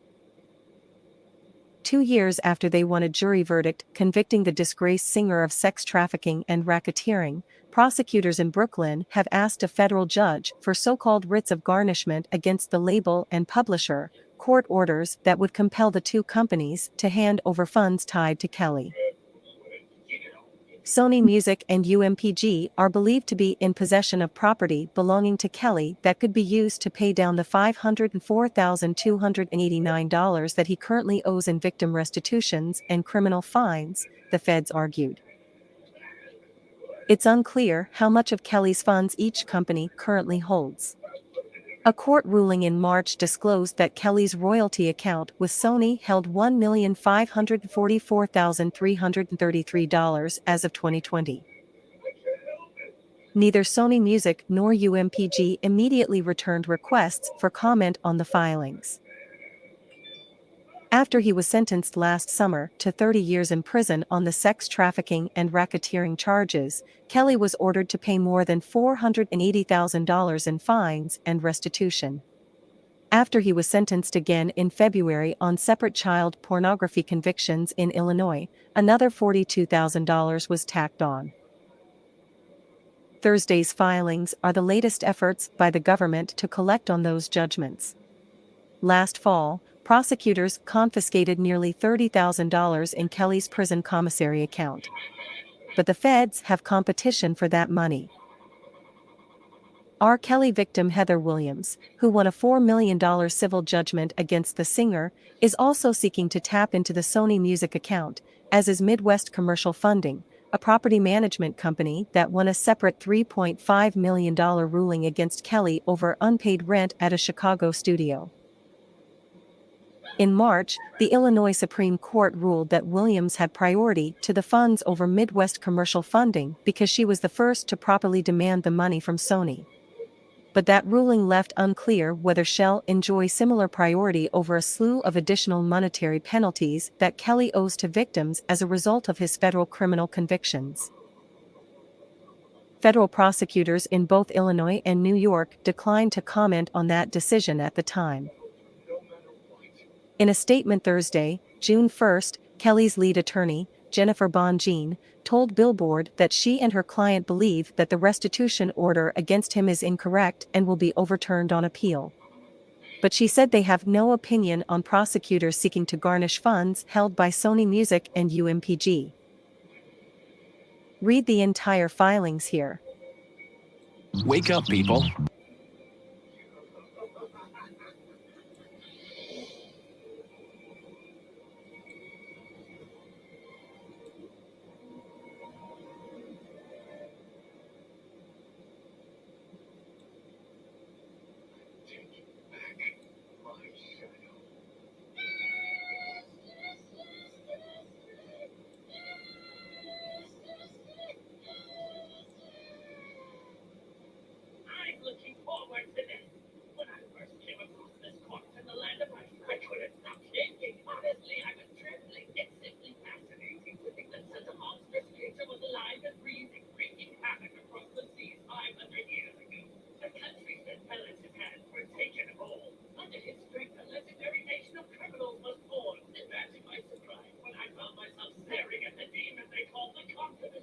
2 years after they won a jury verdict convicting the disgraced singer of sex trafficking and racketeering, prosecutors in Brooklyn have asked a federal judge for so-called writs of garnishment against the label and publisher, court orders that would compel the 2 companies to hand over funds tied to Kelly. Sony Music and UMPG are believed to be in possession of property belonging to Kelly that could be used to pay down the $504,289 that he currently owes in victim restitutions and criminal fines, the feds argued. It's unclear how much of Kelly's funds each company currently holds. A court ruling in March disclosed that Kelly's royalty account with Sony held $1,544,333 as of 2020. Neither Sony Music nor UMPG immediately returned requests for comment on the filings. After he was sentenced last summer to 30 years in prison on the sex trafficking and racketeering charges, Kelly was ordered to pay more than $480,000 in fines and restitution. After he was sentenced again in February on separate child pornography convictions in Illinois, another $42,000 was tacked on. Thursday's filings are the latest efforts by the government to collect on those judgments. Last fall, prosecutors confiscated nearly $30,000 in Kelly's prison commissary account. But the feds have competition for that money. R. Kelly victim Heather Williams, who won a $4 million civil judgment against the singer, is also seeking to tap into the Sony Music account, as is Midwest Commercial Funding, a property management company that won a separate $3.5 million ruling against Kelly over unpaid rent at a Chicago studio. In March, the Illinois Supreme Court ruled that Williams had priority to the funds over Midwest Commercial Funding because she was the first to properly demand the money from Sony. But that ruling left unclear whether she'll enjoy similar priority over a slew of additional monetary penalties that Kelly owes to victims as a result of his federal criminal convictions. Federal prosecutors in both Illinois and New York declined to comment on that decision at the time. In a statement Thursday, June 1st, Kelly's lead attorney, Jennifer Bonjean, told Billboard that she and her client believe that the restitution order against him is incorrect and will be overturned on appeal. But she said they have no opinion on prosecutors seeking to garnish funds held by Sony Music and UMPG. Read the entire filings here. Wake up, people. I'm looking forward to this. When I first came across this corpse in the land of ice, I couldn't stop shaking. Honestly, I was trembling. It's simply fascinating to think that such a monstrous creature was alive and breathing, wreaking havoc across the seas 500 years ago. The countries that fell into his hands were taken whole. Under his strength, a legendary nation of criminals was born. Imagine my surprise when I found myself staring at the demon they called the Confident.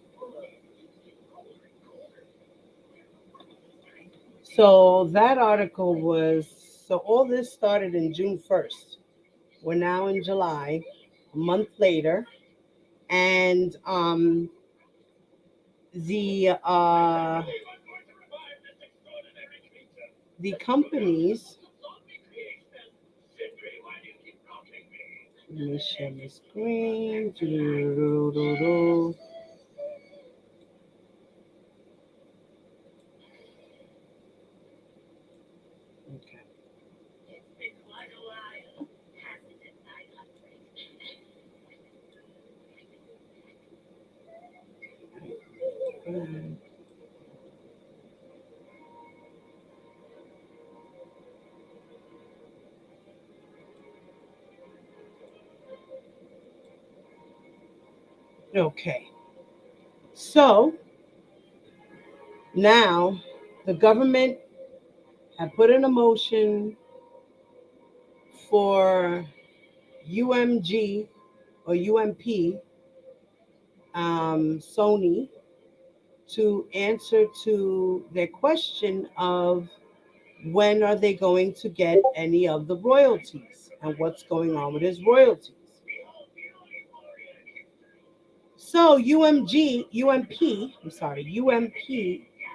So that article was, so all this started in June 1st. We're now in July, a month later, and the companies. Let me share my screen. Okay. It's been quite a while, hasn't it, 900? Okay. So now the government had put in a motion for UMG or UMP, Sony, to answer to their question of when are they going to get any of the royalties and what's going on with his royalties. So UMP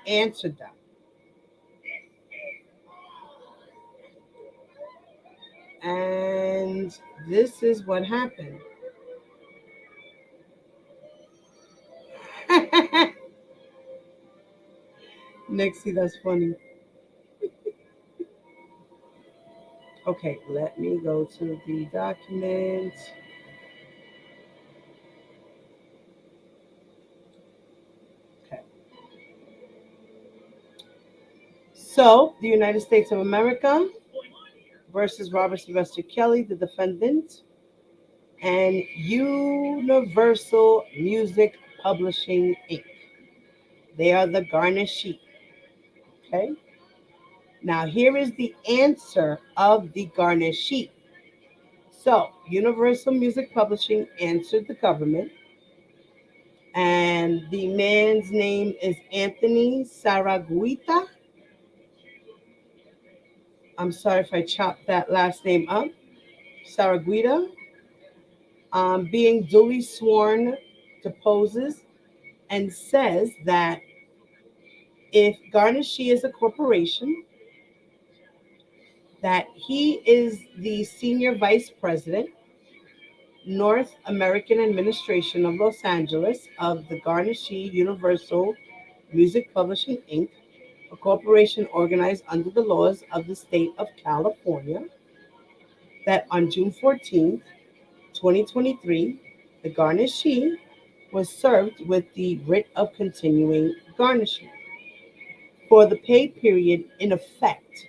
answered them. And this is what happened. Nexie, that's funny. Okay, let me go to the document. Okay. So, the United States of America versus Robert Sylvester Kelly, the defendant, and Universal Music Publishing Inc. They are the Garnish. Okay. Now, here is the answer of the Garnish. So, Universal Music Publishing answered the government, and the man's name is Anthony Saraguita. I'm sorry if I chopped that last name up. Saraguita, being duly sworn, deposes and says that if Garnish is a corporation, that he is the senior vice president, North American Administration of Los Angeles of the Garnish Universal Music Publishing Inc., a corporation organized under the laws of the state of California, that on June 14th, 2023, the garnishee was served with the writ of continuing garnishment for the pay period in effect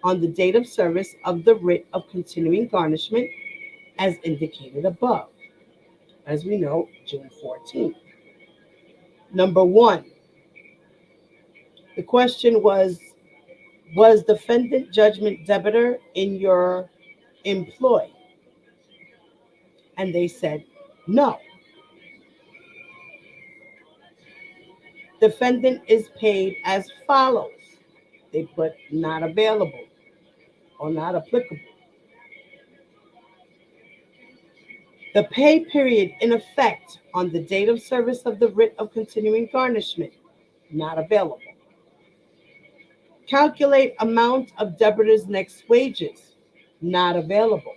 on the date of service of the writ of continuing garnishment as indicated above. As we know, June 14th. Number one, The question was defendant judgment debtor in your employ? And they said no. Defendant is paid as follows. They put not available or not applicable. The pay period in effect on the date of service of the writ of continuing garnishment, not available. Calculate amount of debtor's next wages, not available.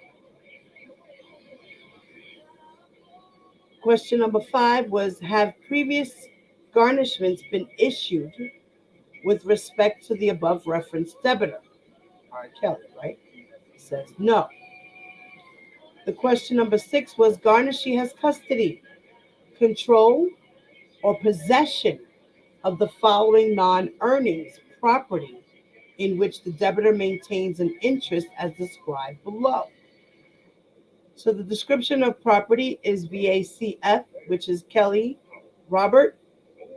Question number 5 was, have previous garnishments been issued with respect to the above referenced debtor? Rkelly, right? Says no. The question number 6 was, Garnish has custody, control, or possession of the following non-earnings property in which the debtor maintains an interest as described below. So the description of property is VACF, which is Kelly Robert,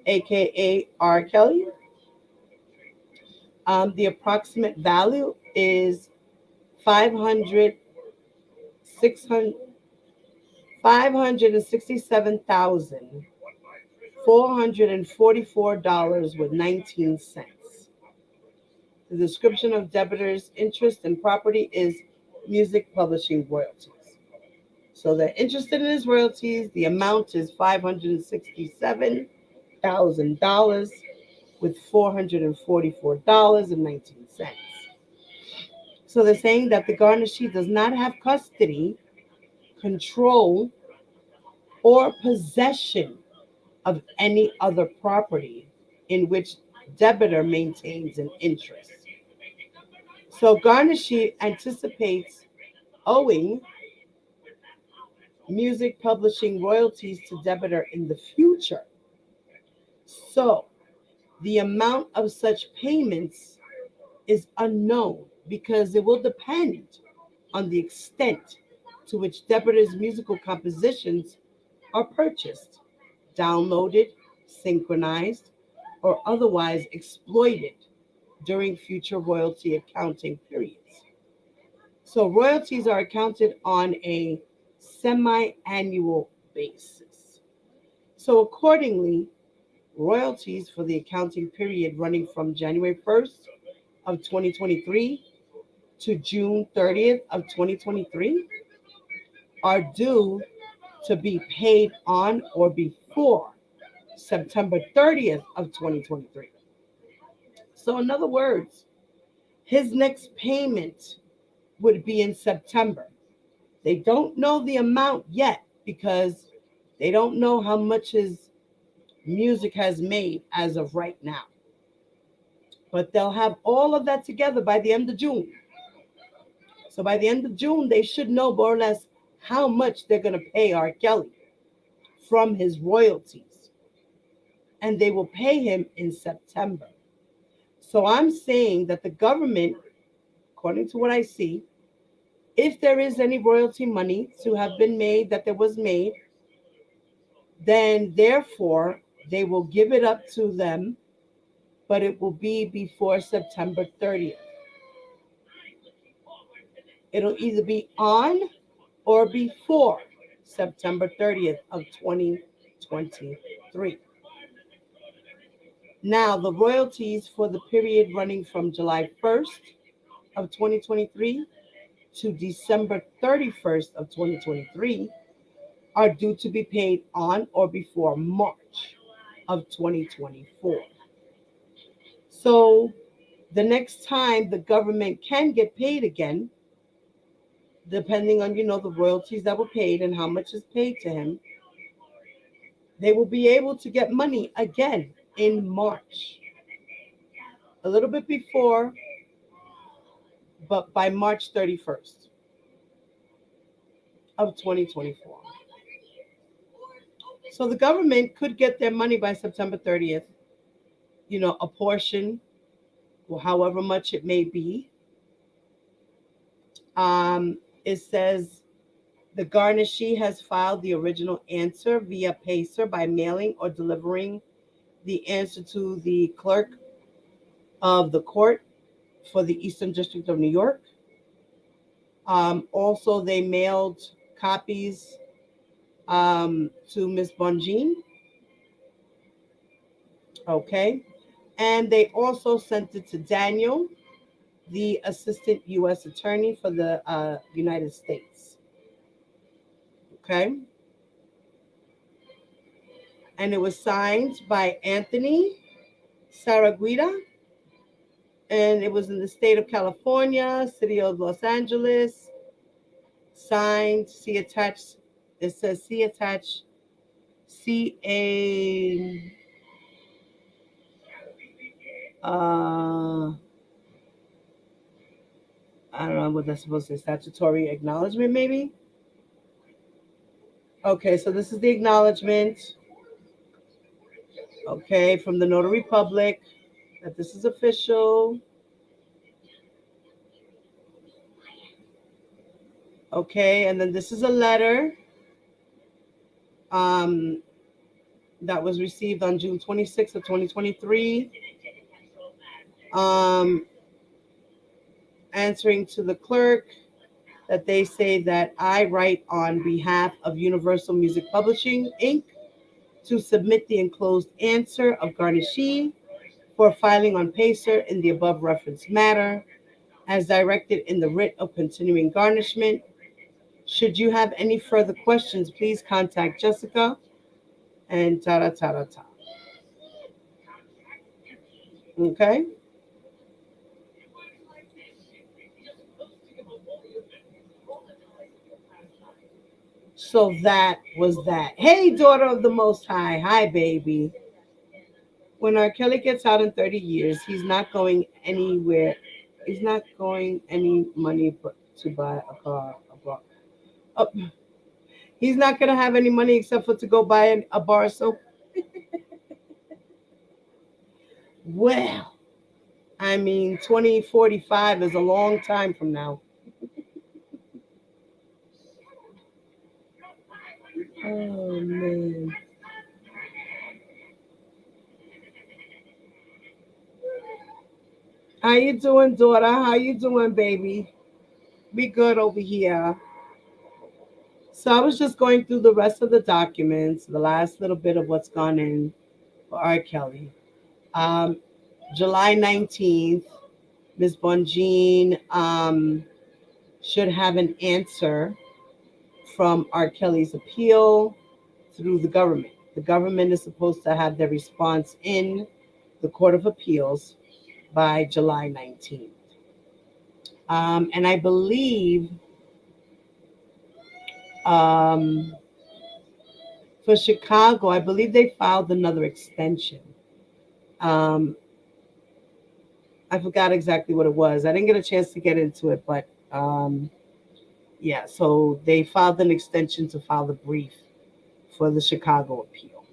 aka Rkelly. The approximate value is $567,444.19. The description of debtor's interest and property is music publishing royalties. So they're interested in his royalties. The amount is $567,000 with $444.19. So they're saying that the garnishee does not have custody, control, or possession of any other property in which debtor maintains an interest. So garnishee anticipates owing music publishing royalties to debtor in the future. So the amount of such payments is unknown because it will depend on the extent to which debtor's musical compositions are purchased, downloaded, synchronized, or otherwise exploited during future royalty accounting periods. So royalties are accounted on a semi-annual basis. So accordingly, royalties for the accounting period running from January 1st of 2023 to June 30th of 2023 are due to be paid on or before September 30th of 2023. So in other words, his next payment would be in September. They don't know the amount yet because they don't know how much his music has made as of right now. But they'll have all of that together by the end of June. So by the end of June, they should know more or less how much they're going to pay Rkelly from his royalties. And they will pay him in September. So I'm saying that the government, according to what I see, if there is any royalty money to have been made, that there was made, then therefore they will give it up to them, but it will be before September 30th. It'll either be on or before September 30th of 2023. Now, the royalties for the period running from July 1st of 2023 to December 31st of 2023 are due to be paid on or before March of 2024. So the next time the government can get paid again, depending on, the royalties that were paid and how much is paid to him, they will be able to get money again in March. A little bit before, but by March 31st of 2024. So the government could get their money by September 30th, a portion, or however much it may be. It says the garnishee has filed the original answer via PACER by mailing or delivering the answer to the clerk of the court for the Eastern District of New York. Also, they mailed copies to Miss Bonjean. Okay. And they also sent it to Daniel, the Assistant U.S. Attorney for the United States. Okay. And it was signed by Anthony Saraguida. And it was in the state of California, city of Los Angeles. Signed, see attached. It says see attached. C-A... I don't know what that's supposed to say. Statutory acknowledgement, maybe? Okay, so this is the acknowledgement. Okay, from the Notary Public that this is official. Okay, and then this is a letter that was received on June 26th of 2023. Answering to the clerk that they say that I write on behalf of Universal Music Publishing, Inc., to submit the enclosed answer of Garnish for filing on Pacer in the above referenced matter, as directed in the writ of continuing garnishment. Should you have any further questions, please contact Jessica and ta-da-ta-da-ta. Okay? So that was that. Hey, daughter of the Most High. Hi, baby. When Rkelly gets out in 30 years, he's not going anywhere. He's not going any money to buy a car. Oh, he's not going to have any money except for to go buy a bar of soap. Well, I mean, 2045 is a long time from now. Oh, man. How you doing, daughter? How you doing, baby? We good over here. So I was just going through the rest of the documents, the last little bit of what's gone in for Rkelly. July 19th, Ms. Bonjean should have an answer from Rkelly's appeal through the government. The government is supposed to have their response in the Court of Appeals by July 19th. And I believe for Chicago, I believe they filed another extension. I forgot exactly what it was. I didn't get a chance to get into it, but yeah, so they filed an extension to file the brief for the Chicago appeal.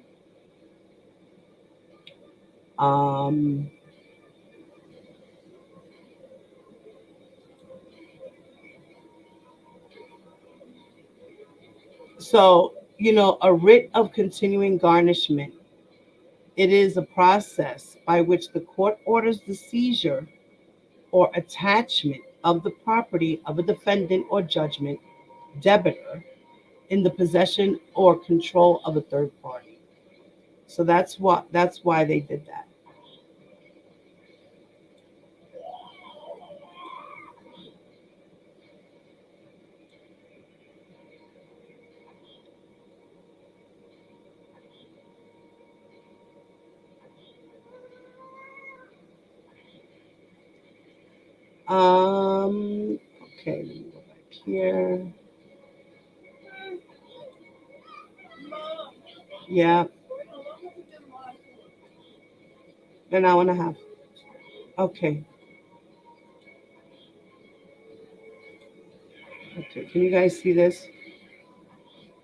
So, a writ of continuing garnishment, it is a process by which the court orders the seizure or attachment of the property of a defendant or judgment debtor in the possession or control of a third party. So that's why they did that. Okay, let me go back here. Yeah, an hour and a half. Okay. Okay, can you guys see this?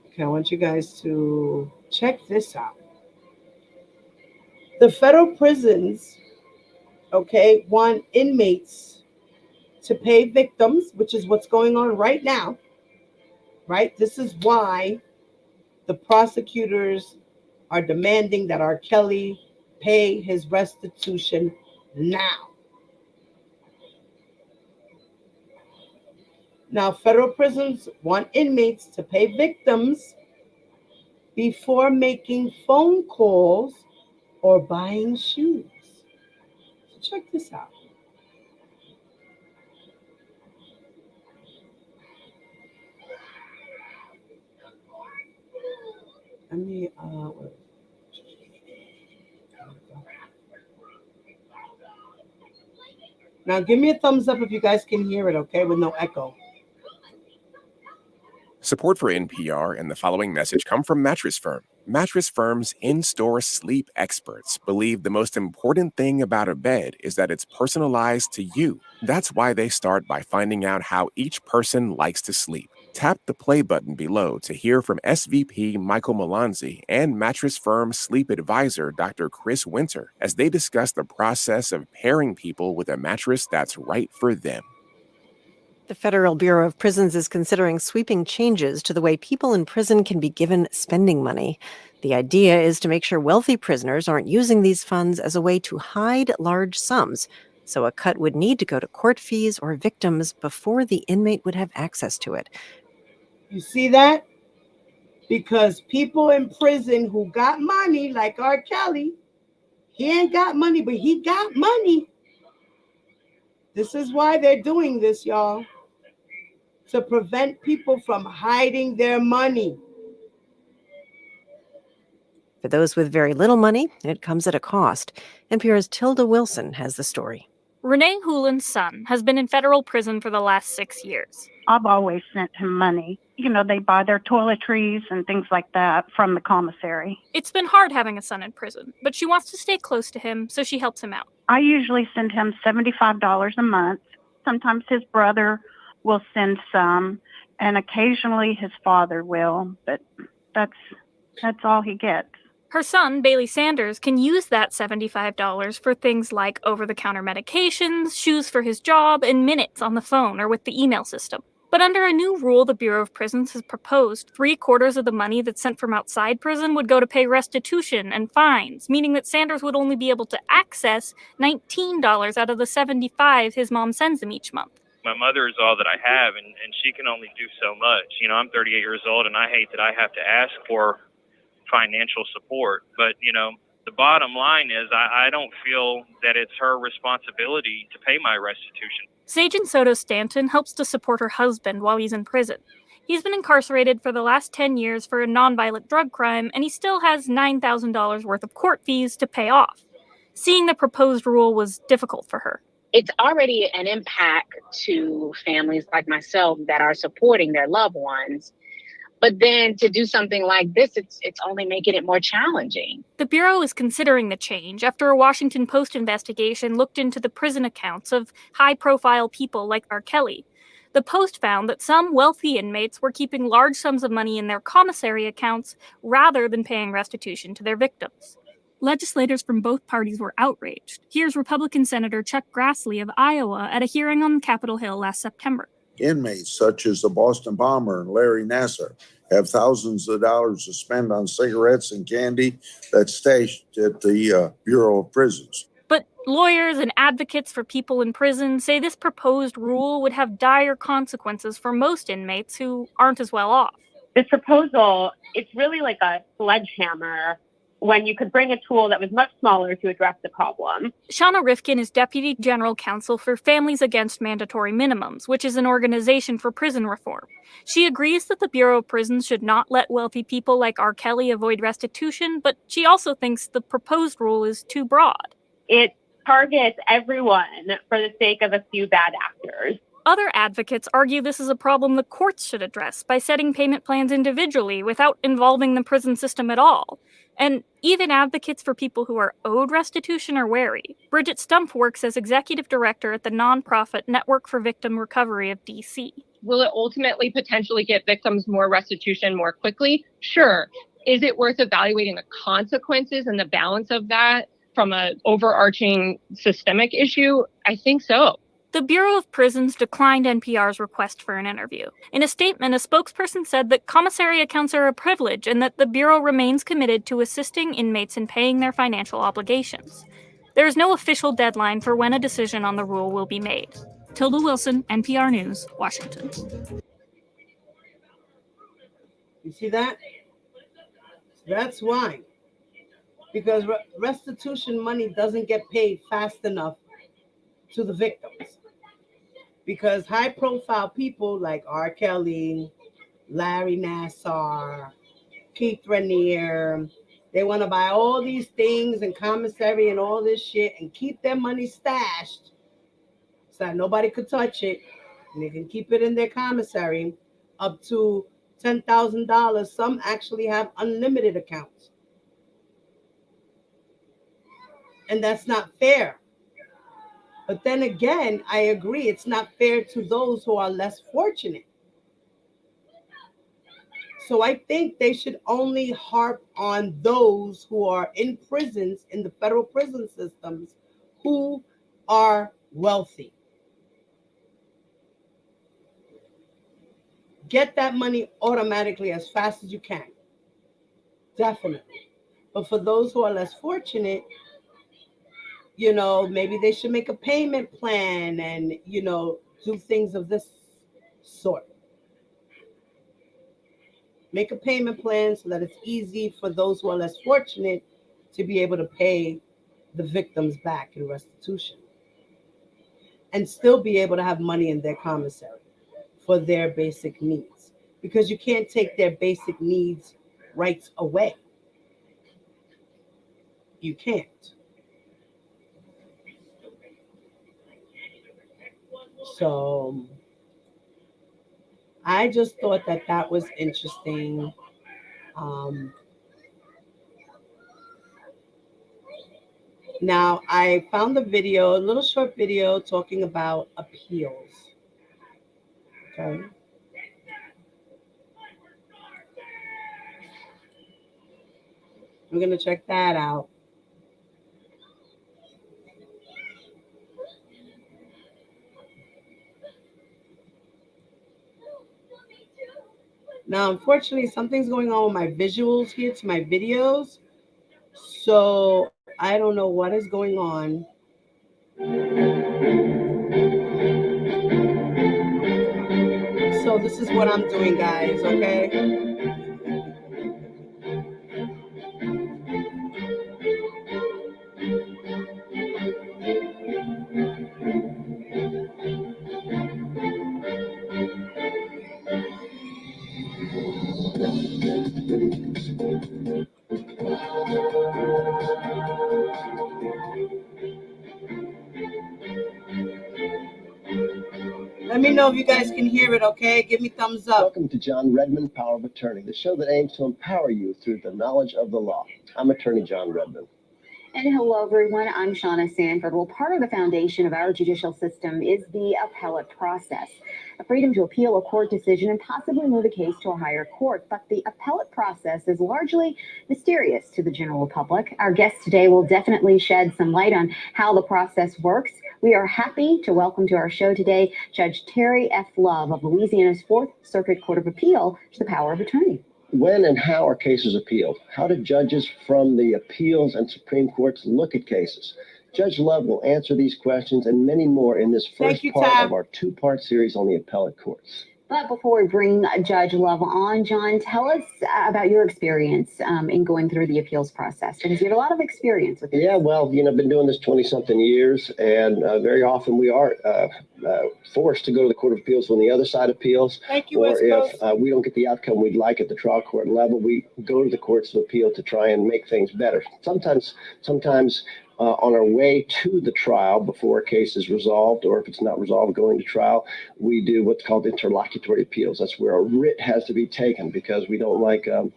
Okay, I want you guys to check this out. The federal prisons, okay, want inmates to pay victims, which is what's going on right now, right? This is why the prosecutors are demanding that Rkelly pay his restitution now. Now, federal prisons want inmates to pay victims before making phone calls or buying shoes. So check this out. Let me, now give me a thumbs up if you guys can hear it, okay, with no echo. Support for NPR and the following message come from Mattress Firm. Mattress Firm's in-store sleep experts believe the most important thing about a bed is that it's personalized to you. That's why they start by finding out how each person likes to sleep. Tap the play button below to hear from SVP Michael Melanzi and Mattress Firm sleep advisor Dr. Chris Winter as they discuss the process of pairing people with a mattress that's right for them. The Federal Bureau of Prisons is considering sweeping changes to the way people in prison can be given spending money. The idea is to make sure wealthy prisoners aren't using these funds as a way to hide large sums, so a cut would need to go to court fees or victims before the inmate would have access to it. You see that? Because people in prison who got money, like Rkelly, he ain't got money, but he got money. This is why they're doing this, y'all. To prevent people from hiding their money. For those with very little money, it comes at a cost. NPR's Tilda Wilson has the story. Renee Houlin's son has been in federal prison for the last 6 years. I've always sent him money. You know, they buy their toiletries and things like that from the commissary. It's been hard having a son in prison, but she wants to stay close to him, so she helps him out. I usually send him $75 a month. Sometimes his brother will send some, and occasionally his father will, but that's all he gets. Her son, Bailey Sanders, can use that $75 for things like over-the-counter medications, shoes for his job, and minutes on the phone or with the email system. But under a new rule the Bureau of Prisons has proposed, 3/4 of the money that's sent from outside prison would go to pay restitution and fines, meaning that Sanders would only be able to access $19 out of the $75 his mom sends him each month. My mother is all that I have, and she can only do so much. You know, I'm 38 years old, and I hate that I have to ask for financial support. But, you know, the bottom line is I don't feel that it's her responsibility to pay my restitution. Sagen Soto Stanton helps to support her husband while he's in prison. He's been incarcerated for the last 10 years for a nonviolent drug crime, and he still has $9,000 worth of court fees to pay off. Seeing the proposed rule was difficult for her. It's already an impact to families like myself that are supporting their loved ones. But then to do something like this, it's only making it more challenging. The Bureau is considering the change after a Washington Post investigation looked into the prison accounts of high-profile people like Rkelly. The Post found that some wealthy inmates were keeping large sums of money in their commissary accounts rather than paying restitution to their victims. Legislators from both parties were outraged. Here's Republican Senator Chuck Grassley of Iowa at a hearing on Capitol Hill last September. Inmates such as the Boston Bomber and Larry Nassar have thousands of dollars to spend on cigarettes and candy that's stashed at the Bureau of Prisons. But lawyers and advocates for people in prison say this proposed rule would have dire consequences for most inmates who aren't as well off. This proposal, it's really like a sledgehammer when you could bring a tool that was much smaller to address the problem. Shauna Rifkin is Deputy General Counsel for Families Against Mandatory Minimums, which is an organization for prison reform. She agrees that the Bureau of Prisons should not let wealthy people like Rkelly avoid restitution, but she also thinks the proposed rule is too broad. It targets everyone for the sake of a few bad actors. Other advocates argue this is a problem the courts should address by setting payment plans individually without involving the prison system at all. And even advocates for people who are owed restitution are wary. Bridget Stumpf works as executive director at the nonprofit Network for Victim Recovery of D.C. Will it ultimately potentially get victims more restitution more quickly? Sure. Is it worth evaluating the consequences and the balance of that from an overarching systemic issue? I think so. The Bureau of Prisons declined NPR's request for an interview. In a statement, a spokesperson said that commissary accounts are a privilege and that the Bureau remains committed to assisting inmates in paying their financial obligations. There is no official deadline for when a decision on the rule will be made. Tilda Wilson, NPR News, Washington. You see that? That's why. Because restitution money doesn't get paid fast enough to the victims. Because high profile people like Rkelly, Larry Nassar, Keith Raniere, they want to buy all these things and commissary and all this shit and keep their money stashed so that nobody could touch it. And they can keep it in their commissary up to $10,000. Some actually have unlimited accounts. And that's not fair. But then again, I agree, it's not fair to those who are less fortunate. So I think they should only harp on those who are in prisons, in the federal prison systems, who are wealthy. Get that money automatically as fast as you can. Definitely. But for those who are less fortunate, maybe they should make a payment plan and, do things of this sort. Make a payment plan so that it's easy for those who are less fortunate to be able to pay the victims back in restitution and still be able to have money in their commissary for their basic needs, because you can't take their basic needs rights away. You can't. So I just thought that was interesting. Now, I found a little short video talking about appeals. Okay. I'm going to check that out. Now, unfortunately, something's going on with my visuals here to my videos. So I don't know what is going on. So this is what I'm doing, guys, okay? Let me know if you guys can hear it, okay? Give me thumbs up. Welcome to John Redmond, Power of Attorney, the show that aims to empower you through the knowledge of the law. I'm Attorney John Redmond. And hello, everyone. I'm Shauna Sanford. Well, part of the foundation of our judicial system is the appellate process, a freedom to appeal a court decision and possibly move a case to a higher court. But the appellate process is largely mysterious to the general public. Our guest today will definitely shed some light on how the process works. We are happy to welcome to our show today Judge Terry F. Love of Louisiana's Fourth Circuit Court of Appeal to the Power of Attorney. When and how are cases appealed? How do judges from the appeals and Supreme Courts look at cases? Judge Love will answer these questions and many more in this first part of our two-part series on the appellate courts. But before we bring Judge Love on, John, tell us about your experience in going through the appeals process, because you have a lot of experience with it. Yeah, well, I've been doing this 20-something years, and very often we are forced to go to the Court of Appeals when the other side appeals. Thank you, or if we don't get the outcome we'd like at the trial court level, we go to the courts of appeal to try and make things better. Sometimes on our way to the trial before a case is resolved, or if it's not resolved going to trial, we do what's called interlocutory appeals. That's where a writ has to be taken because we don't like a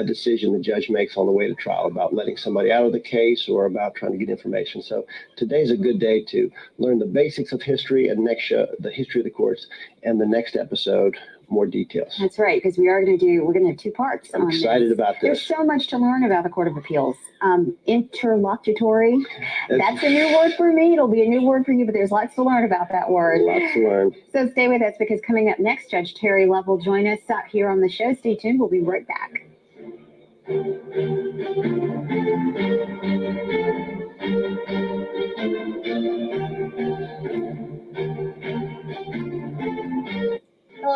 decision the judge makes on the way to trial about letting somebody out of the case or about trying to get information. So today's a good day to learn the basics of history, and next the history of the courts, and the next episode, more details. That's right, because we're going to have two parts. I'm excited about this. There's so much to learn about the Court of Appeals. Interlocutory, that's a new word for me. It'll be a new word for you, but there's lots to learn about that word. Lots to learn. So stay with us, because coming up next, Judge Terry Love will join us here on the show. Stay tuned. We'll be right back. Hello,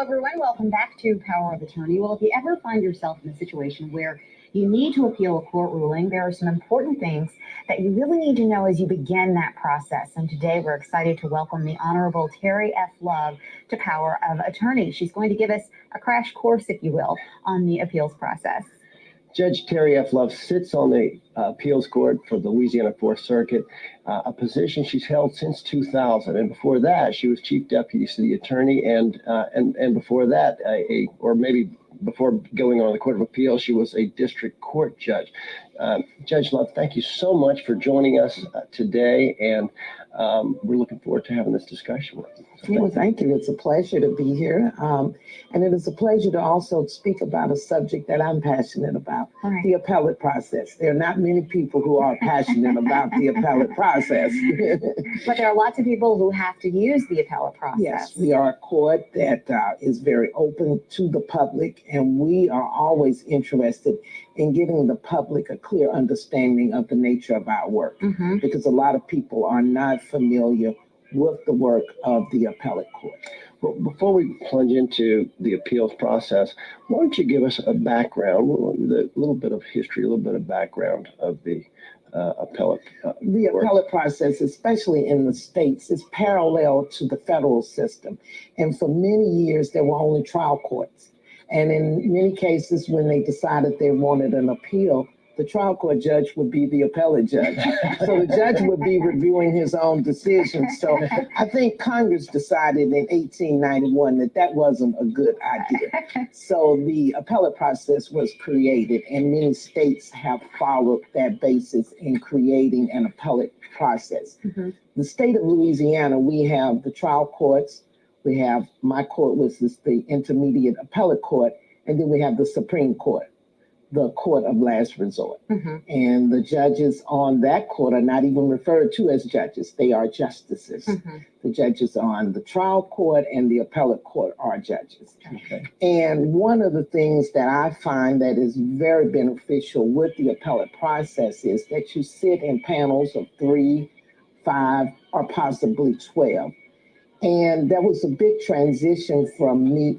everyone. Welcome back to Power of Attorney. Well, if you ever find yourself in a situation where you need to appeal a court ruling, there are some important things that you really need to know as you begin that process. And today we're excited to welcome the Honorable Terry F. Love to Power of Attorney. She's going to give us a crash course, if you will, on the appeals process. Judge Terry F. Love sits on the appeals court for the Louisiana Fourth Circuit, a position she's held since 2000. And before that, she was chief deputy city attorney, and before that, or maybe before going on the Court of Appeals, she was a district court judge. Judge Love, thank you so much for joining us today, and we're looking forward to having this discussion with you. Well, thank you. It's a pleasure to be here. And it is a pleasure to also speak about a subject that I'm passionate about, the appellate process. There are not many people who are passionate about the appellate process. But there are lots of people who have to use the appellate process. Yes, we are a court that is very open to the public, and we are always interested in giving the public a clear understanding of the nature of our work, because a lot of people are not familiar with the work of the appellate court. Well, before we plunge into the appeals process, why don't you give us a background, a little bit of history, a little bit of background of the appellate The appellate process, especially in the states, is parallel to the federal system. And for many years, there were only trial courts. And in many cases, when they decided they wanted an appeal, the trial court judge would be the appellate judge. So the judge would be reviewing his own decisions. So I think Congress decided in 1891 that that wasn't a good idea. So the appellate process was created, and many states have followed that basis in creating an appellate process. The state of Louisiana, we have the trial courts, we have my court, which is the intermediate appellate court, and then we have the Supreme Court, the court of last resort. And the judges on that court are not even referred to as judges. They are justices. The judges on the trial court and the appellate court are judges. And one of the things that I find that is very beneficial with the appellate process is that you sit in panels of 3, 5, or possibly 12. And that was a big transition for me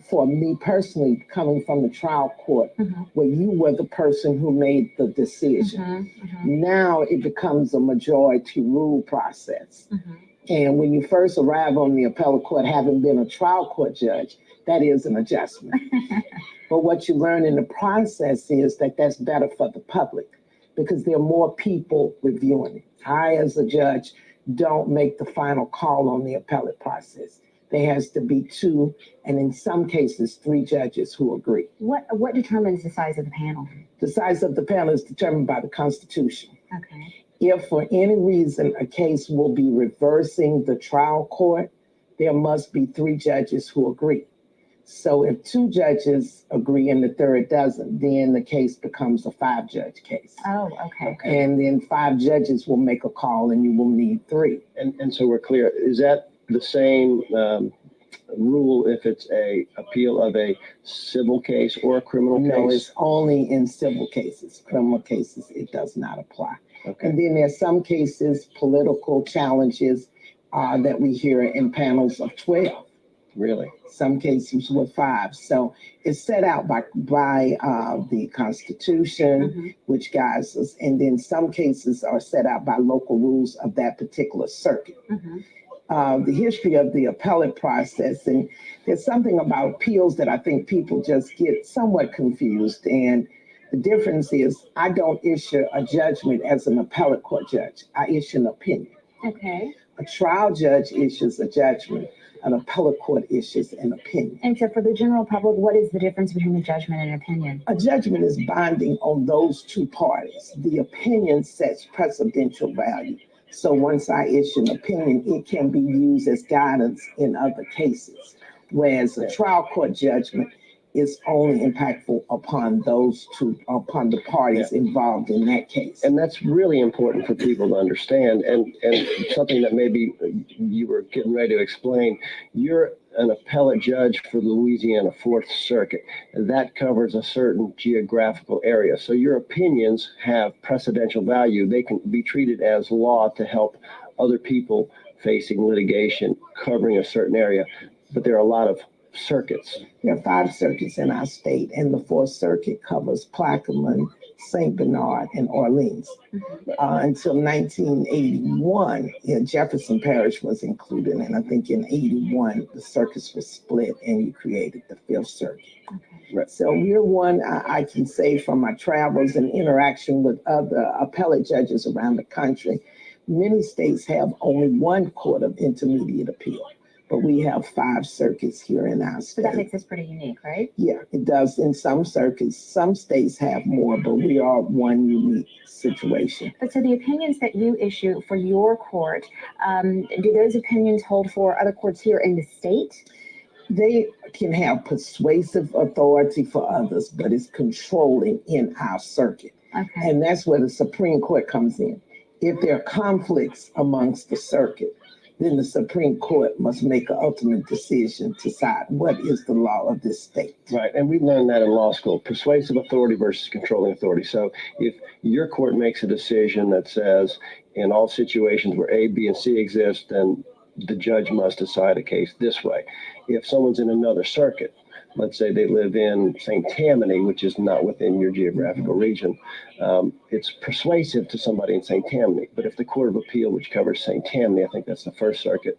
personally, coming from the trial court, where you were the person who made the decision. Now it becomes a majority rule process. And when you first arrive on the appellate court, having been a trial court judge, that is an adjustment. But what you learn in the process is that that's better for the public, because there are more people reviewing it. I, as a judge, don't make the final call on the appellate process. There has to be 2, and in some cases, 3 judges who agree. What determines the size of the panel? The size of the panel is determined by the Constitution. Okay. If for any reason a case will be reversing the trial court, there must be 3 judges who agree. So if 2 judges agree and the third doesn't, then the case becomes a 5-judge case. Oh, okay. And then 5 judges will make a call, and you will need 3. And so we're clear. Is that the same rule if it's a appeal of a civil case or a criminal case? No, it's only in civil cases. Criminal cases, it does not apply. And then there's some cases, political challenges that we hear in panels of 12. Really? Some cases with 5. So it's set out by the Constitution, which guides us. And then some cases are set out by local rules of that particular circuit. The history of the appellate process, and there's something about appeals that I think people just get somewhat confused. And the difference is I don't issue a judgment as an appellate court judge. I issue an opinion. Okay. A trial judge issues a judgment. An appellate court issues an opinion. And so for the general public, what is the difference between a judgment and an opinion? A judgment is binding on those 2 parties. The opinion sets precedential value. So once I issue an opinion, it can be used as guidance in other cases. Whereas a trial court judgment is only impactful upon upon the parties involved in that case. And that's really important for people to understand. And something that maybe you were getting ready to explain, you're an appellate judge for the Louisiana Fourth Circuit, and that covers a certain geographical area. So your opinions have precedential value. They can be treated as law to help other people facing litigation covering a certain area, but there are a lot of circuits. There are 5 circuits in our state, and the 4th circuit covers Plaquemine, St. Bernard, and Orleans. Until 1981, Jefferson Parish was included, and I think in 81, the circuits were split and you created the 5th circuit. Right. So we're one, I can say from my travels and interaction with other appellate judges around the country, many states have only one court of intermediate appeal, but we have 5 circuits here in our state. So that makes us pretty unique, right? Yeah, it does in some circuits. Some states have more, but we are one unique situation. But so the opinions that you issue for your court, do those opinions hold for other courts here in the state? They can have persuasive authority for others, but it's controlling in our circuit. Okay. And that's where the Supreme Court comes in. If there are conflicts amongst the circuit, then the Supreme Court must make an ultimate decision to decide what is the law of this state. Right, and we learned that in law school, persuasive authority versus controlling authority. So if your court makes a decision that says in all situations where A, B, and C exist, then the judge must decide a case this way. If someone's in another circuit, let's say they live in St. Tammany, which is not within your geographical region, it's persuasive to somebody in St. Tammany. But if the Court of Appeal, which covers St. Tammany, I think that's the 1st circuit,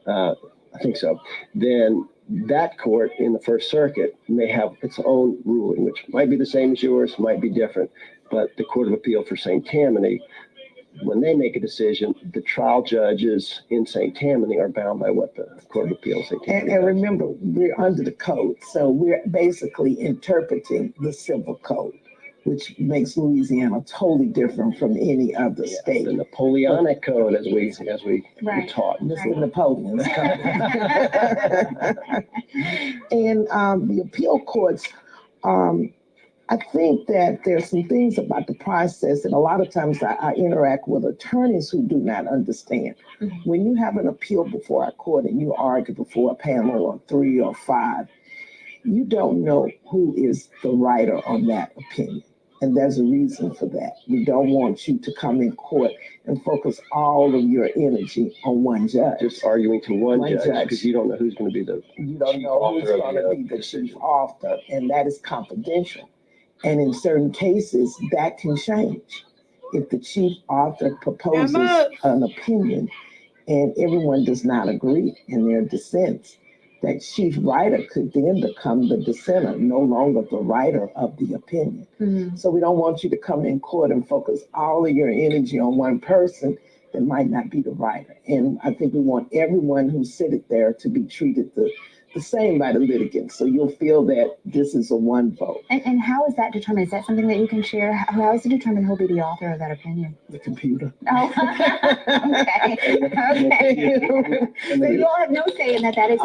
I think so, then that court in the 1st circuit may have its own ruling, which might be the same as yours, might be different. But the Court of Appeal for St. Tammany, when they make a decision, the trial judges in St. Tammany are bound by what the Court of Appeal St. Tammany And remember, we're under the code, so we're basically interpreting the civil code, which makes Louisiana totally different from any other state. The Napoleonic Code, as we Right. taught. This is Napoleon's code. And the appeal courts, I think that there's some things about the process, and a lot of times I interact with attorneys who do not understand. Mm-hmm. When you have an appeal before a court and you argue before a panel of 3 or 5, you don't know who is the writer on that opinion. And there's a reason for that. We don't want you to come in court and focus all of your energy on one judge. Just arguing to one judge, because you don't know who's going to be the You don't know who's going to be the chief author, and that is confidential. And in certain cases, that can change. If the chief author proposes an opinion and everyone does not agree in their dissents, that chief writer could then become the dissenter, no longer the writer of the opinion. Mm-hmm. So we don't want you to come in court and focus all of your energy on one person that might not be the writer. And I think we want everyone who's seated there to be treated the same by the litigants. So you'll feel that this is a one vote. And how is that determined? Is that something that you can share? How is it determined who'll be the author of that opinion? The computer. Oh, okay. So you all have no say in that. That is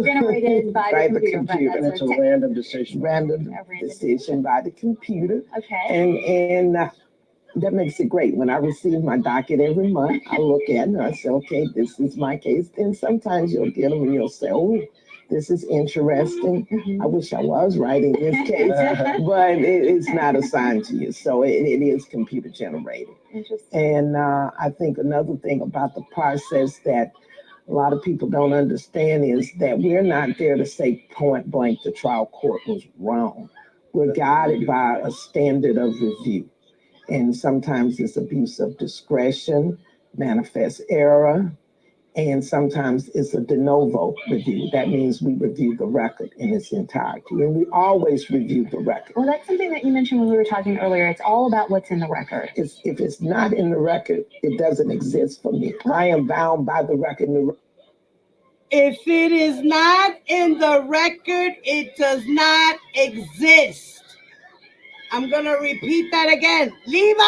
generated by the computer. And it's a random decision. Random decision by the computer. Okay. And that makes it great. When I receive my docket every month, I look at it and I say, okay, this is my case. And sometimes you'll get them and you'll say, oh, this is interesting. Mm-hmm. I wish I was writing this case, but it's not assigned to you. So it is computer generated. Interesting. And I think another thing about the process that a lot of people don't understand is that we're not there to say point blank the trial court was wrong. We're guided by a standard of review. And sometimes it's abuse of discretion, manifest error, and sometimes it's a de novo review. That means we review the record in its entirety, and we always review the record. Well, that's something that you mentioned when we were talking earlier. It's all about what's in the record. If it's not in the record, it doesn't exist for me. I am bound by the record. If it is not in the record, it does not exist. I'm going to repeat that again. Levi!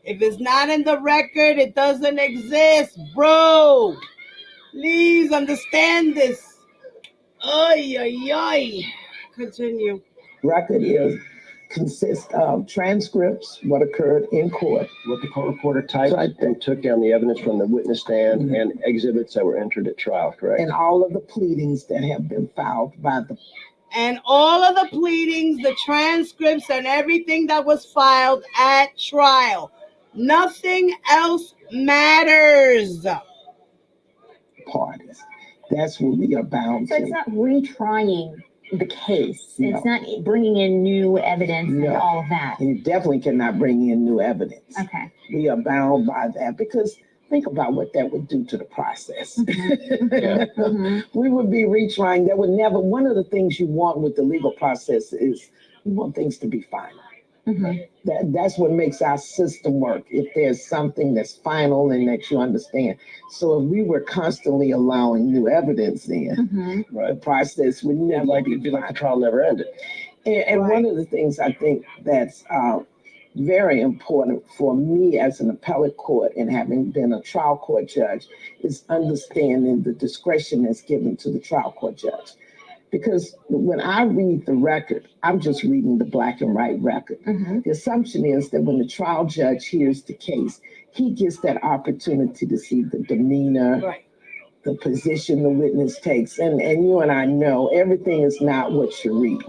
If it's not in the record, it doesn't exist, bro. Please understand this. Continue. Record consists of transcripts, what occurred in court. What the court reporter typed and took down the evidence from the witness stand and exhibits that were entered at trial, correct? And all of the pleadings that have been filed by the... And all of the pleadings, the transcripts, and everything that was filed at trial. Nothing else matters. Parties. That's what we are bound So to. it's not retrying the case. No. It's not bringing in new evidence and No. all of that. And you definitely cannot bring in new evidence. Okay. We are bound by that because think about what that would do to the process. We would be retrying. That would never, one of the things you want with the legal process is you want things to be final. That's what makes our system work. If there's something that's final and that you understand. So if we were constantly allowing new evidence in, the process would never be It'd be like the trial never ended. And one of the things I think that's very important for me as an appellate court and having been a trial court judge is understanding the discretion that's given to the trial court judge. Because when I read the record, I'm just reading the black and white record. The assumption is that when the trial judge hears the case, he gets that opportunity to see the demeanor, the position the witness takes. And you and I know everything is not what you read.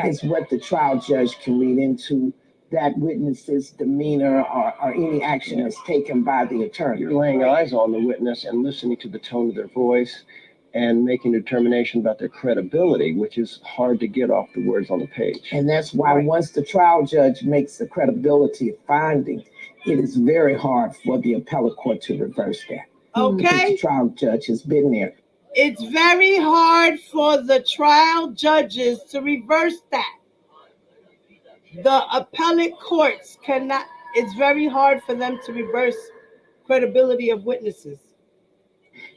It's what the trial judge can read into that witness's demeanor or any action that's taken by the attorney. You're laying eyes on the witness and listening to the tone of their voice and making a determination about their credibility, which is hard to get off the words on the page. And that's why once the trial judge makes the credibility finding, it is very hard for the appellate court to reverse that. Because the trial judge has been there. It's very hard for the trial judges to reverse that. The appellate courts cannot, it's very hard for them to reverse credibility of witnesses.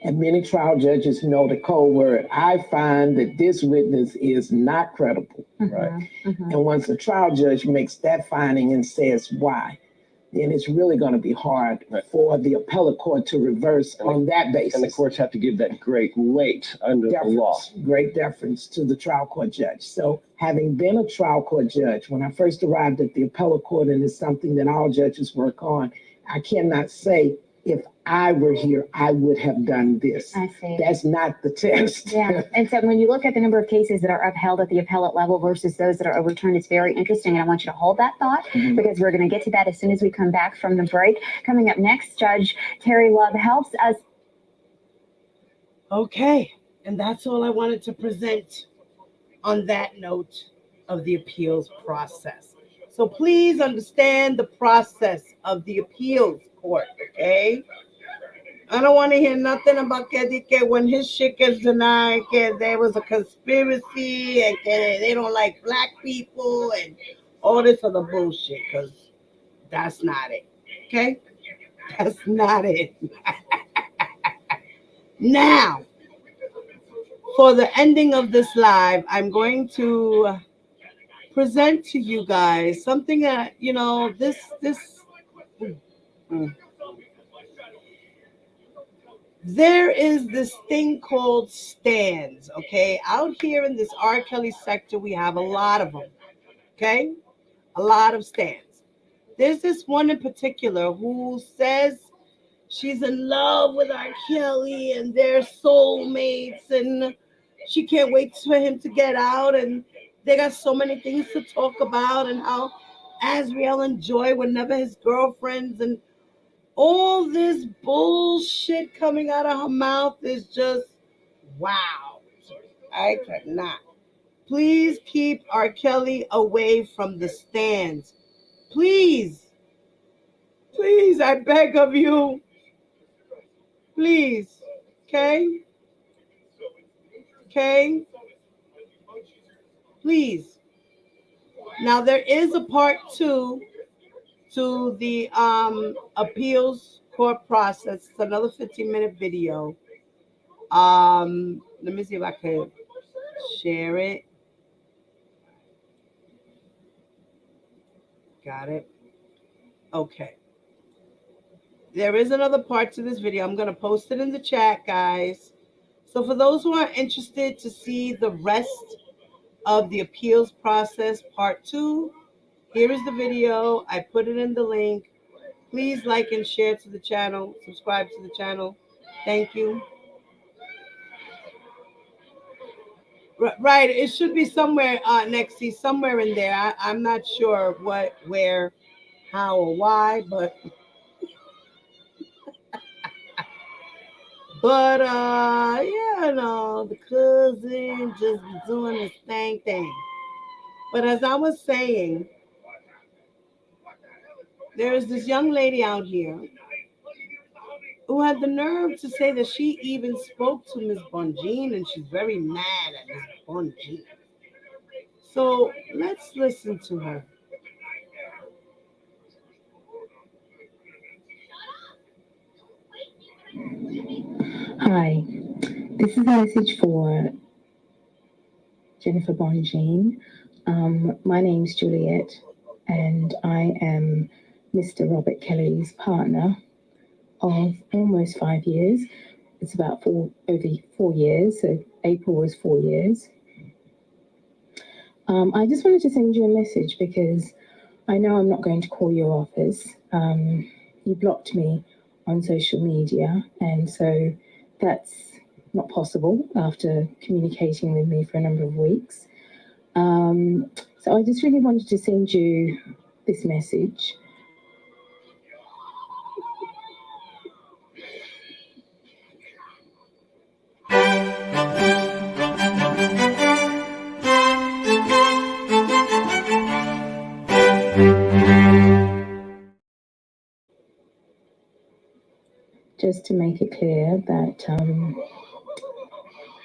And many trial judges know the code word. I find that this witness is not credible. And once a trial judge makes that finding and says why, then it's really going to be hard for the appellate court to reverse on that basis. And the courts have to give that great weight under the law. Great deference to the trial court judge. So having been a trial court judge, when I first arrived at the appellate court, and it's something that all judges work on, I cannot say, if I were here, I would have done this. I see. That's not the test. Yeah. And so when you look at the number of cases that are upheld at the appellate level versus those that are overturned, it's very interesting. And I want you to hold that thought because we're going to get to that as soon as we come back from the break. Coming up next, Judge Terry Love helps us. Okay. And that's all I wanted to present on that note of the appeals process. So please understand the process of the appeals court, okay? I don't want to hear nothing about que when his shit gets denied, there was a conspiracy and they don't like black people and all this other bullshit, because that's not it, okay? That's not it. Now, for the ending of this live, I'm going to present to you guys something that, there is this thing called stands, okay? Out here in this Rkelly sector, we have a lot of them, okay? A lot of stands. There's this one in particular who says she's in love with Rkelly and they're soulmates and she can't wait for him to get out, and they got so many things to talk about, and how Azriel and Joy were never his girlfriends, and all this bullshit coming out of her mouth is just wow. I cannot. Please keep Rkelly away from the stands. Please. Please, I beg of you. Please. Okay? Okay? Please. Now, there is a part 2 to the appeals court process. It's another 15-minute video. Let me see if I can share it. Got it. Okay. There is another part to this video. I'm going to post it in the chat, guys. So for those who are interested to see the rest of the appeals process, part 2, here is the video. I put it in the link. Please like and share to the channel. Subscribe to the channel. Thank you. Right. It should be somewhere Nexie, somewhere in there. I'm not sure what, where, how, or why, but But the cousin just doing his thing. But as I was saying, there is this young lady out here who had the nerve to say that she even spoke to Miss Bonjean and she's very mad at Miss Bonjean. So let's listen to her. Hi, this is a message for Jennifer Bonjean. My name's Juliet, and I am Mr. Robert Kelly's partner of almost 5 years. It's about over 4 years, so April was 4 years. I just wanted to send you a message because I know I'm not going to call your office. You blocked me on social media, and so that's not possible after communicating with me for a number of weeks. So I just really wanted to send you this message. Just to make it clear that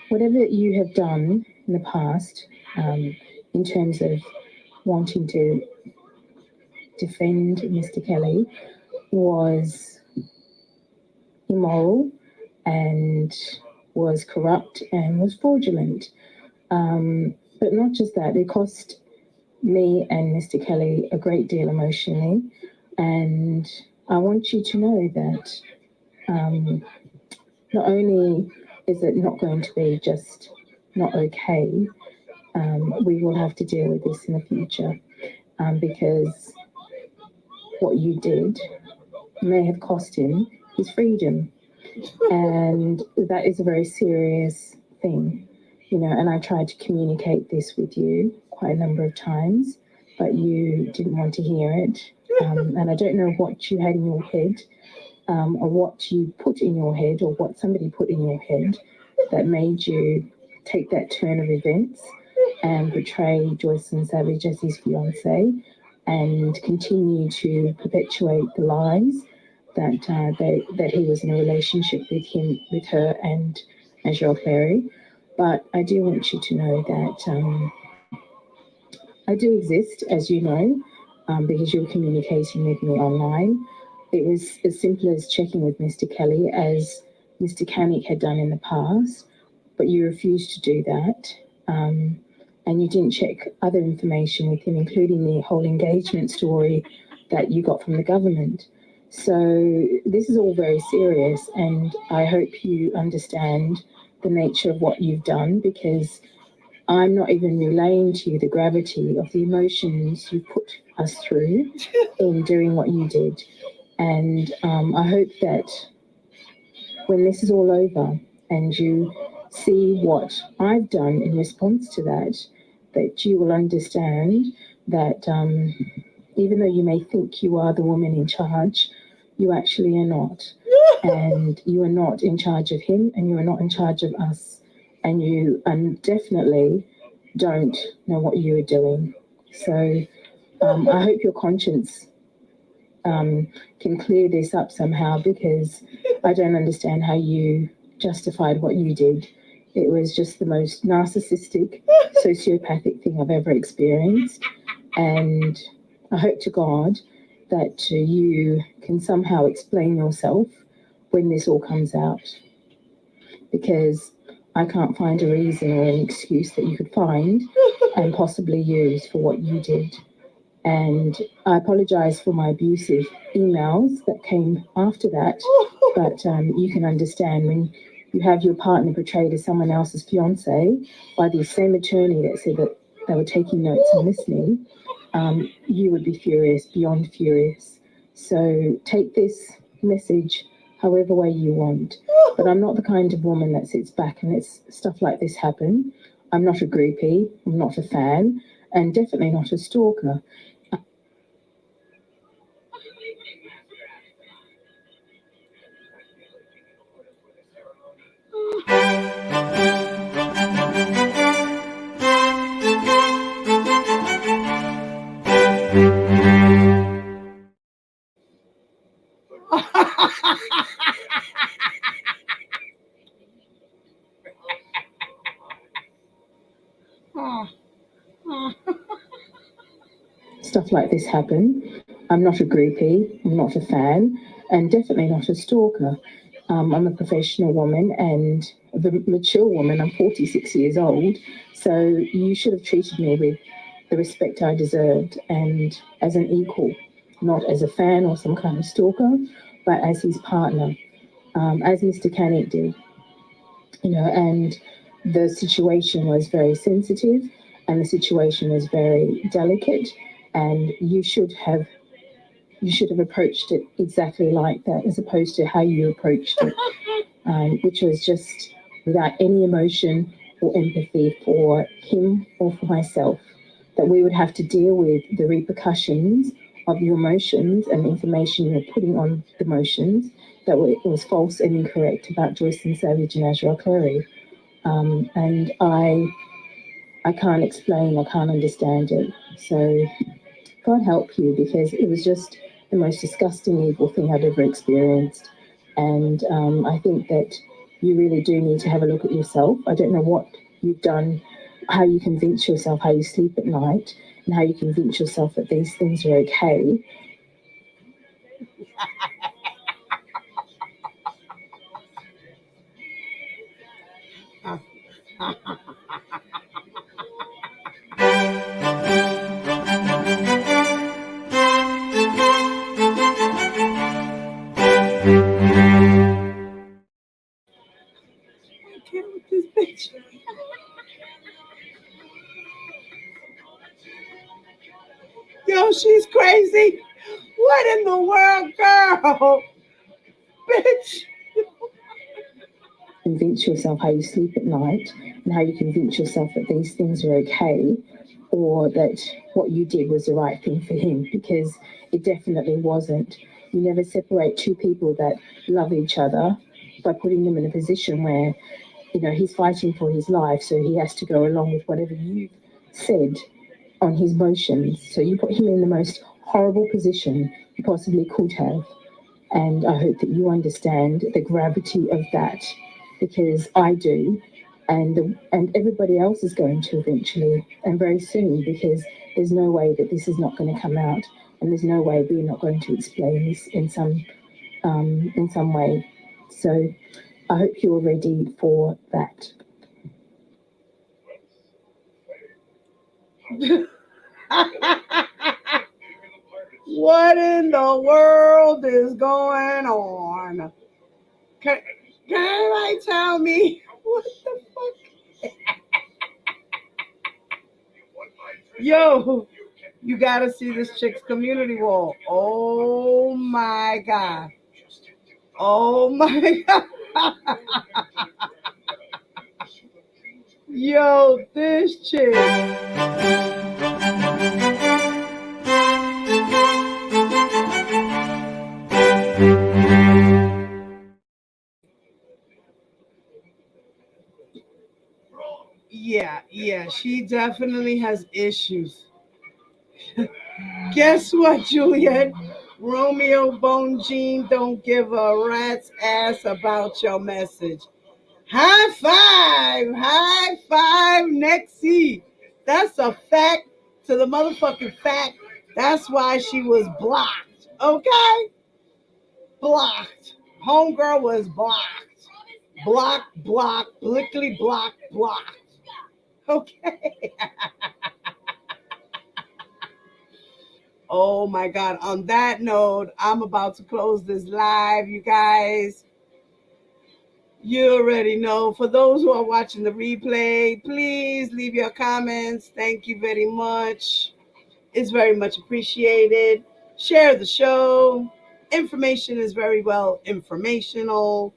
whatever you have done in the past, in terms of wanting to defend Mr. Kelly, was immoral and was corrupt and was fraudulent. But not just that, it cost me and Mr. Kelly a great deal emotionally. And I want you to know that not only is it not going to be just not okay, we will have to deal with this in the future because what you did may have cost him his freedom. And that is a very serious thing, and I tried to communicate this with you quite a number of times, but you didn't want to hear it. And I don't know what you had in your head, or what you put in your head, or what somebody put in your head that made you take that turn of events and betray Joycelyn Savage as his fiance and continue to perpetuate the lies that he was in a relationship with her and Rkelly. But I do want you to know that I do exist, as you know, because you were communicating with me online. It was as simple as checking with Mr. Kelly, as Mr. Canick had done in the past, but you refused to do that. And you didn't check other information with him, including the whole engagement story that you got from the government. So this is all very serious, and I hope you understand the nature of what you've done, because I'm not even relaying to you the gravity of the emotions you put us through in doing what you did. And I hope that when this is all over and you see what I've done in response to that, that you will understand that even though you may think you are the woman in charge, you actually are not. And you are not in charge of him, and you are not in charge of us. And you definitely don't know what you are doing. So I hope your conscience can clear this up somehow, because I don't understand how you justified what you did. It was just the most narcissistic, sociopathic thing I've ever experienced. And I hope to God that you can somehow explain yourself when this all comes out, because I can't find a reason or an excuse that you could find and possibly use for what you did. And I apologize for my abusive emails that came after that, but you can understand when you have your partner portrayed as someone else's fiance by the same attorney that said that they were taking notes and listening, you would be furious, beyond furious. So take this message however way you want. But I'm not the kind of woman that sits back and lets stuff like this happen. I'm not a groupie, I'm not a fan, and definitely not a stalker. Stuff like this happen. I'm not a groupie, I'm not a fan, and definitely not a stalker. I'm a professional woman and a mature woman. I'm 46 years old, so you should have treated me with the respect I deserved and as an equal, not as a fan or some kind of stalker, but as his partner, as Mr. Canik did. And the situation was very sensitive and the situation was very delicate, and you should have approached it exactly like that, as opposed to how you approached it, which was just without any emotion or empathy for him or for myself, that we would have to deal with the repercussions of your motions and the information you're putting on the motions that was false and incorrect about Joycelyn Savage and Azra Rkelly. And I can't explain, I can't understand it. So God help you, because it was just the most disgusting, evil thing I've ever experienced. And I think that you really do need to have a look at yourself. I don't know what you've done, how you convince yourself, how you sleep at night, and how you convince yourself that these things are okay. I can't with this bitch. Yo, she's crazy. What in the world, girl? Bitch. Convince yourself how you sleep at night and how you convince yourself that these things are okay, or that what you did was the right thing for him, because it definitely wasn't. You never separate two people that love each other by putting them in a position where, he's fighting for his life, so he has to go along with whatever you said on his motions. So you put him in the most horrible position you possibly could have. And I hope that you understand the gravity of that, because I do, and everybody else is going to eventually, and very soon, because there's no way that this is not going to come out, and there's no way we're not going to explain this in some way. So I hope you're ready for that. What in the world is going on? Can anybody tell me what the fuck? Yo, you gotta see this chick's community wall. Oh my God. Oh my God. Yo, this chick. Yeah, she definitely has issues. Guess what, Juliet? Romeo Bone Jean don't give a rat's ass about your message. High five, Nexie. That's a fact to the motherfucking fact. That's why she was blocked. Okay? Blocked. Homegirl was blocked. Blocked, blickly blocked. Okay. Oh my God. On that note, I'm about to close this live, you guys. You already know. For those who are watching the replay, please leave your comments. Thank you very much. It's very much appreciated. Share the show. Information is very well informational.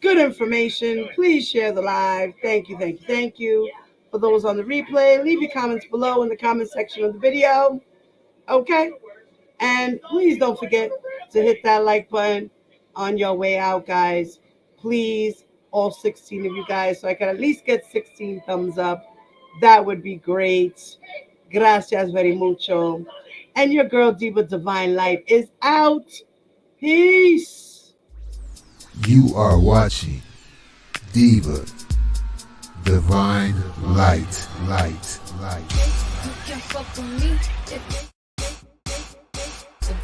Good information. Please share the live. Thank you. For those on the replay, leave your comments below in the comment section of the video. Okay? And please don't forget to hit that like button on your way out, guys. Please, all 16 of you guys, so I can at least get 16 thumbs up. That would be great. Gracias very mucho. And your girl Diva Divine Light is out. Peace. You are watching Diva Divine light, light, light. You can fuck with me if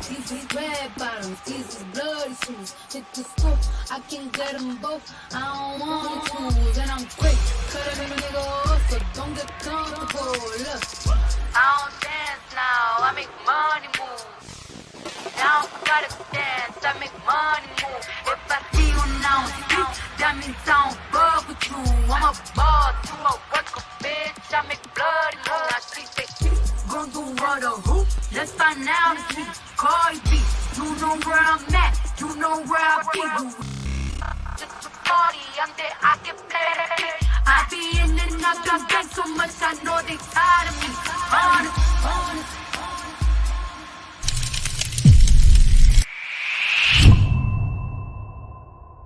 these is red bottoms, these is bloody shoes. Hit the scoop, I can get them both. I don't want tools, and I'm quick. Cut every nigga off, so don't get comfortable. Look, I don't dance now, I make money move. Now I gotta dance, I make money move. If I see you now, that means I don't fuck with you. I'm a boss, you a worker, bitch. I make bloody move. Now she say, gon' do what a hoop. Let's find out if we Cardi B. You know where I'm at, you know where I be. Just a party, I'm there, I can play. I be in and out the game so much, I know they tired